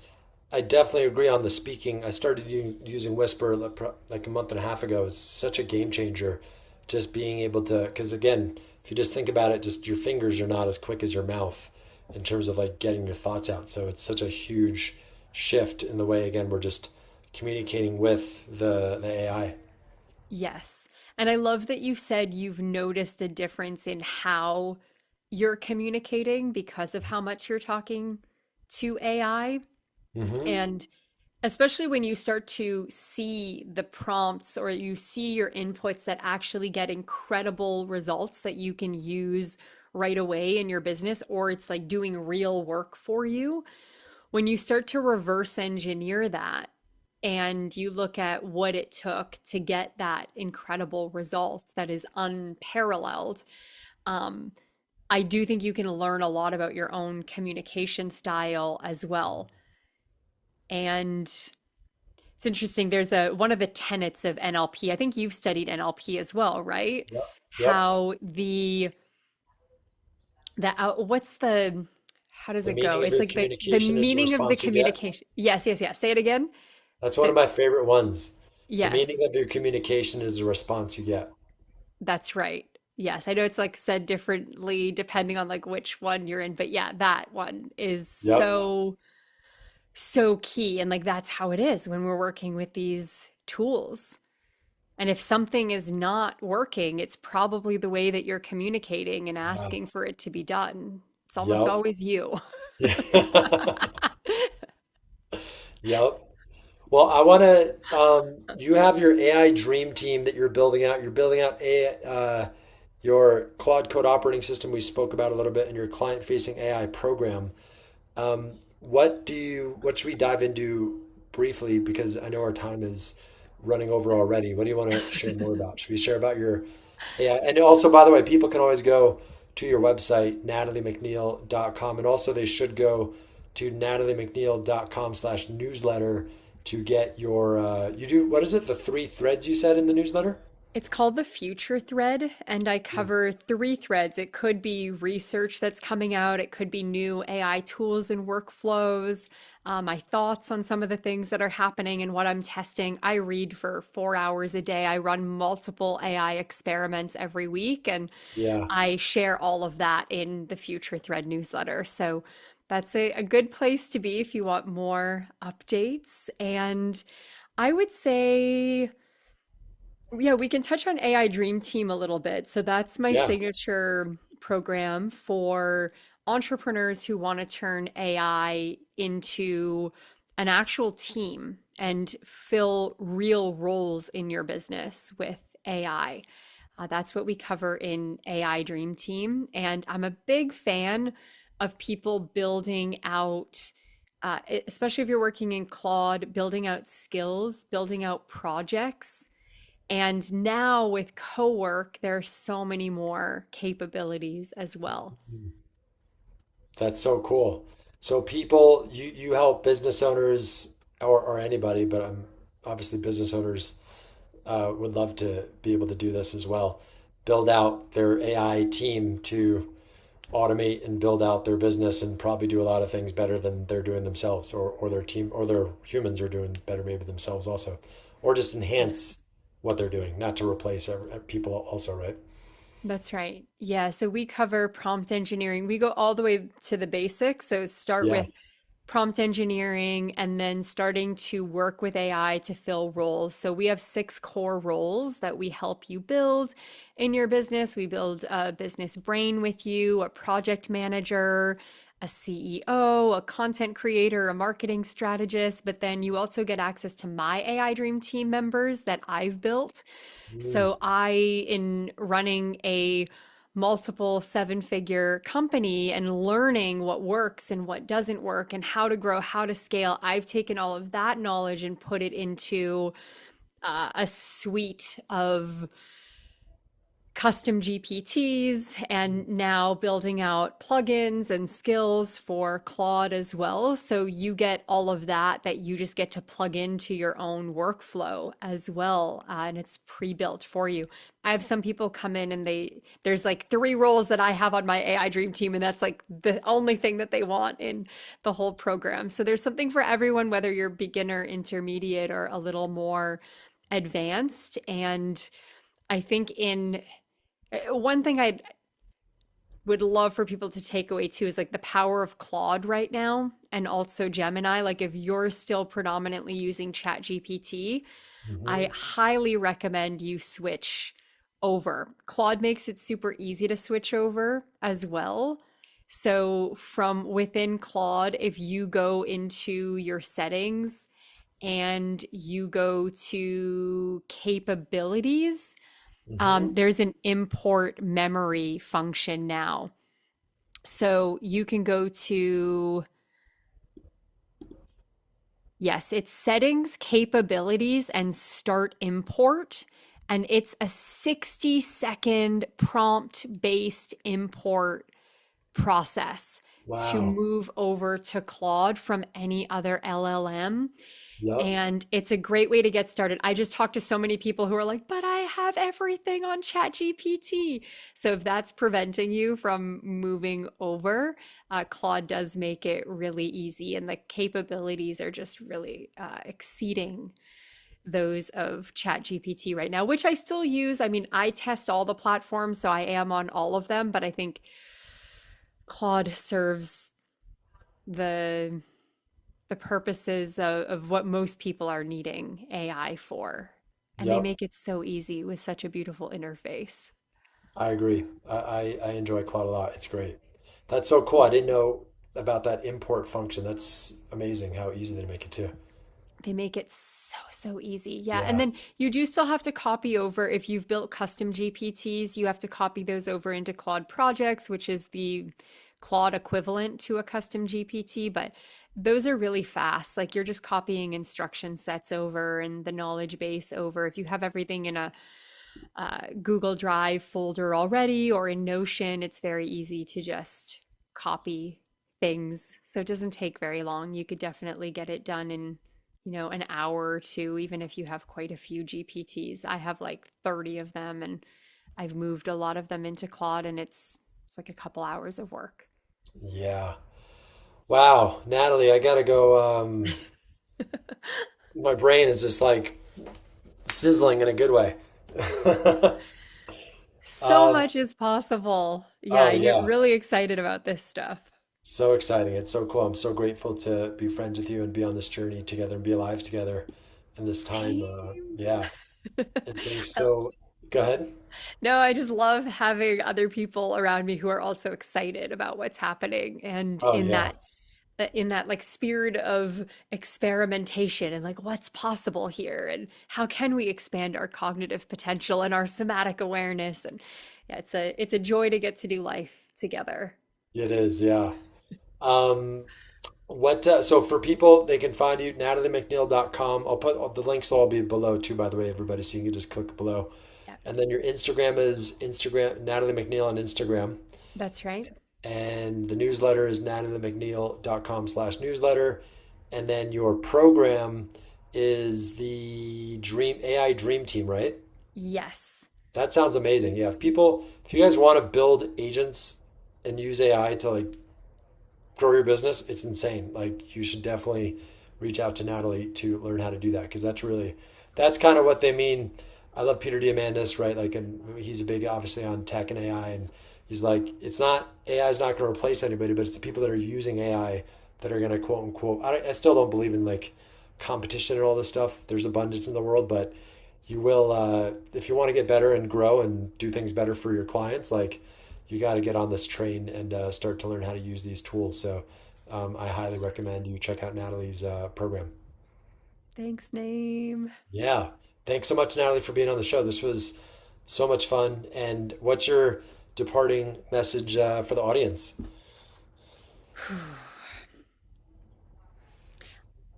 I definitely agree on the speaking. I started using Whisper like a month and a half ago. It's such a game changer. Just being able to, because again, if you just think about it, just your fingers are not as quick as your mouth in terms of like getting your thoughts out. So it's such a huge shift in the way, again, we're just communicating with the AI. Yes. And I love that you said you've noticed a difference in how you're communicating because of how much you're talking to AI. Hmm. And especially when you start to see the prompts or you see your inputs that actually get incredible results that you can use right away in your business, or it's like doing real work for you. When you start to reverse engineer that and you look at what it took to get that incredible result that is unparalleled, um, I do think you can learn a lot about your own communication style as well. And it's interesting. There's a one of the tenets of NLP. I think you've studied NLP as well, right? Yep. Yep. How the what's the how does The it go? meaning of It's your like the communication is the meaning of the response you get. communication. Yes, yes, yes. Say it again. That's one of The my favorite ones. The meaning yes, of your communication is the response you get. that's right. Yes, I know it's like said differently depending on like which one you're in, but yeah, that one is Yep. so key, and like that's how it is when we're working with these tools. And if something is not working, it's probably the way that you're communicating and Yeah. asking for it to be done. It's almost Yep. always you. Yeah. Yep. Well, I want to. You have your AI dream team that you're building out. You're building out your Claude Code operating system we spoke about a little bit, and your client-facing AI program. What should we dive into briefly? Because I know our time is running over already. What do you want to share more about? Should we share about your AI? And also, by the way, people can always go to your website, nataliemacneil.com. And also they should go to nataliemacneil.com/newsletter to get your, you do, what is it? The three threads you said in the newsletter? It's called the Future Thread, and I cover three threads. It could be research that's coming out, it could be new AI tools and workflows, my thoughts on some of the things that are happening and what I'm testing. I read for 4 hours a day. I run multiple AI experiments every week, and Yeah. I share all of that in the Future Thread newsletter. So that's a good place to be if you want more updates. And I would say, yeah, we can touch on AI Dream Team a little bit. So that's my Yeah. signature program for entrepreneurs who want to turn AI into an actual team and fill real roles in your business with AI. That's what we cover in AI Dream Team. And I'm a big fan of people building out, especially if you're working in Claude, building out skills, building out projects. And now with co-work, there are so many more capabilities as well. That's so cool. So people, you help business owners or anybody, but obviously business owners would love to be able to do this as well. Build out their AI team to automate and build out their business and probably do a lot of things better than they're doing themselves, or their team or their humans are doing better maybe themselves also, or just enhance what they're doing, not to replace people also, right? That's right. Yeah. So we cover prompt engineering. We go all the way to the basics. So start Yeah. with prompt engineering and then starting to work with AI to fill roles. So we have 6 core roles that we help you build in your business. We build a business brain with you, a project manager, a CEO, a content creator, a marketing strategist, but then you also get access to my AI Dream Team members that I've built. Mm. So in running a multiple 7-figure company and learning what works and what doesn't work and how to grow, how to scale, I've taken all of that knowledge and put it into a suite of custom GPTs and now building out plugins and skills for Claude as well. So you get all of that you just get to plug into your own workflow as well. And it's pre-built for you. I have some people come in and there's like 3 roles that I have on my AI Dream Team, and that's like the only thing that they want in the whole program. So there's something for everyone, whether you're beginner, intermediate, or a little more advanced. And I think in one thing I would love for people to take away too is like the power of Claude right now and also Gemini. Like if you're still predominantly using Chat GPT, I Hmm. highly recommend you switch over. Claude makes it super easy to switch over as well. So from within Claude, if you go into your settings and you go to capabilities, Hmm. there's an import memory function now. So you can go to, yes, it's settings, capabilities, and start import. And it's a 60-second prompt-based import process to Wow. move over to Claude from any other LLM. Yep. And it's a great way to get started. I just talked to so many people who are like, but I have everything on ChatGPT. So if that's preventing you from moving over, Claude does make it really easy. And the capabilities are just really exceeding those of ChatGPT right now, which I still use. I mean, I test all the platforms, so I am on all of them, but I think Claude serves the the purposes of what most people are needing AI for. And they Yep. make it so easy with such a beautiful interface. I agree. I enjoy Cloud a lot. It's great. That's so cool. I didn't know about that import function. That's amazing how easy they make it too. They make it so, so easy. Yeah. And Yeah. then you do still have to copy over, if you've built custom GPTs, you have to copy those over into Claude projects, which is the Claude equivalent to a custom GPT. But those are really fast. Like you're just copying instruction sets over and the knowledge base over. If you have everything in a Google Drive folder already or in Notion, it's very easy to just copy things. So it doesn't take very long. You could definitely get it done in, an hour or two, even if you have quite a few GPTs. I have like 30 of them and I've moved a lot of them into Claude and it's like a couple hours of work. Yeah. Wow. Natalie, I gotta go. My brain is just like sizzling in a good way. So Um, much is possible. Yeah, oh I get yeah. really excited about this stuff. So exciting. It's so cool. I'm so grateful to be friends with you and be on this journey together and be alive together in this time. Same. Yeah. And things so go ahead. No, I just love having other people around me who are also excited about what's happening and Oh yeah. in that like spirit of experimentation and like what's possible here and how can we expand our cognitive potential and our somatic awareness and yeah, it's a joy to get to do life together. It is, yeah. Um, what so for people they can find you nataliemcneil.com. I'll put the links will all be below too, by the way, everybody, so you can just click below. Yeah, And then your Instagram is Instagram Natalie MacNeil on Instagram. that's right. And the newsletter is nataliemcneil.com/newsletter. And then your program is the Dream AI Dream Team, right? Yes. That sounds amazing. Yeah, if you guys want to build agents and use AI to like grow your business, it's insane. Like you should definitely reach out to Natalie to learn how to do that because that's kind of what they mean. I love Peter Diamandis, right? Like, and he's a big, obviously, on tech and AI, and he's like, it's not AI is not going to replace anybody, but it's the people that are using AI that are going to quote unquote. I still don't believe in like competition and all this stuff. There's abundance in the world, but you will if you want to get better and grow and do things better for your clients, like you got to get on this train and start to learn how to use these tools. So I highly recommend you check out Natalie's program. Thanks, Naeem. Yeah. Thanks so much, Natalie, for being on the show. This was so much fun. And what's your departing message for the audience?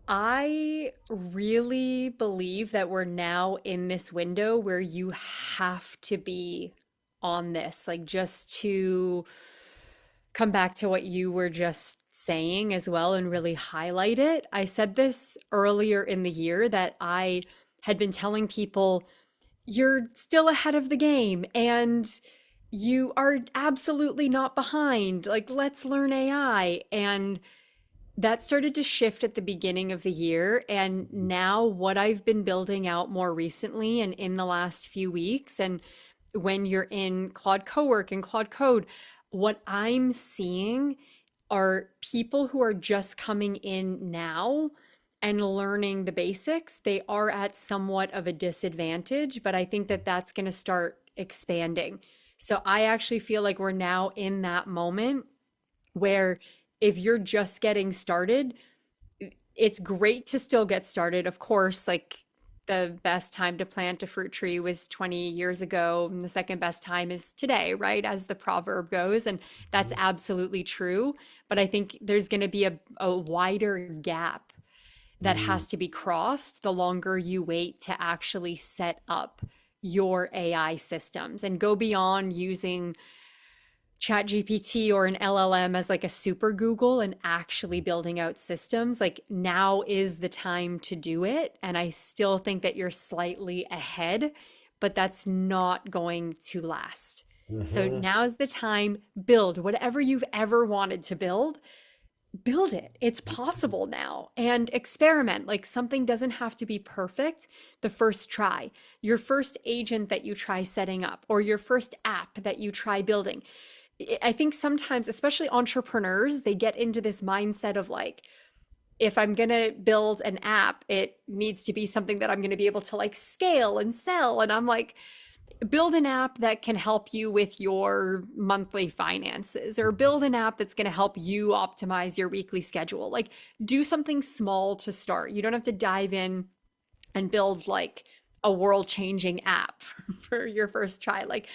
I really believe that we're now in this window where you have to be on this, like just to come back to what you were just saying as well and really highlight it. I said this earlier in the year that I had been telling people, you're still ahead of the game and you are absolutely not behind. Like, let's learn AI. And that started to shift at the beginning of the year. And now, what I've been building out more recently and in the last few weeks, and when you're in Claude Cowork and Claude Code, what I'm seeing are people who are just coming in now and learning the basics. They are at somewhat of a disadvantage, but I think that that's going to start expanding. So I actually feel like we're now in that moment where if you're just getting started, it's great to still get started. Of course, like the best time to plant a fruit tree was 20 years ago, and the second best time is today, right? As the proverb goes. And that's absolutely true. But I think there's going to be a wider gap that Mm. has to be crossed the longer you wait to actually set up your AI systems and go beyond using ChatGPT or an LLM as like a super Google and actually building out systems. Like now is the time to do it. And I still think that you're slightly ahead, but that's not going to last. So Mhm. now's the time, build whatever you've ever wanted to build it. It's possible now and experiment. Like something doesn't have to be perfect the first try. Your first agent that you try setting up or your first app that you try building. I think sometimes, especially entrepreneurs, they get into this mindset of like, if I'm going to build an app, it needs to be something that I'm going to be able to like scale and sell. And I'm like, build an app that can help you with your monthly finances or build an app that's going to help you optimize your weekly schedule. Like do something small to start. You don't have to dive in and build like a world changing app for your first try. Like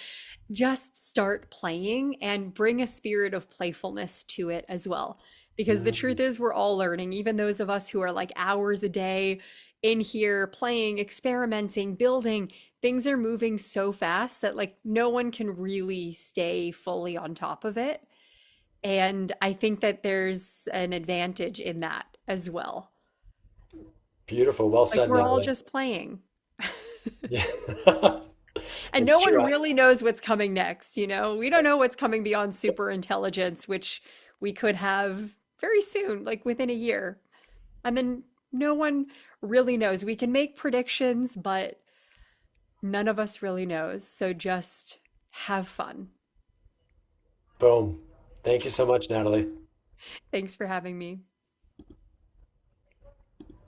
just start playing and bring a spirit of playfulness to it as well. Because the truth Mm. is, we're all learning, even those of us who are like hours a day in here playing, experimenting, building. Things are moving so fast that like no one can really stay fully on top of it. And I think that there's an advantage in that as well. Beautiful. Well Like said, we're all Natalie. just playing. Yeah. And It's no true. one really knows what's coming next, you know? We don't know what's coming beyond super intelligence, which we could have very soon, like within a year. And then no one really knows. We can make predictions, but none of us really knows. So just have fun. Boom. Thank you so much, Natalie. Thanks for having me.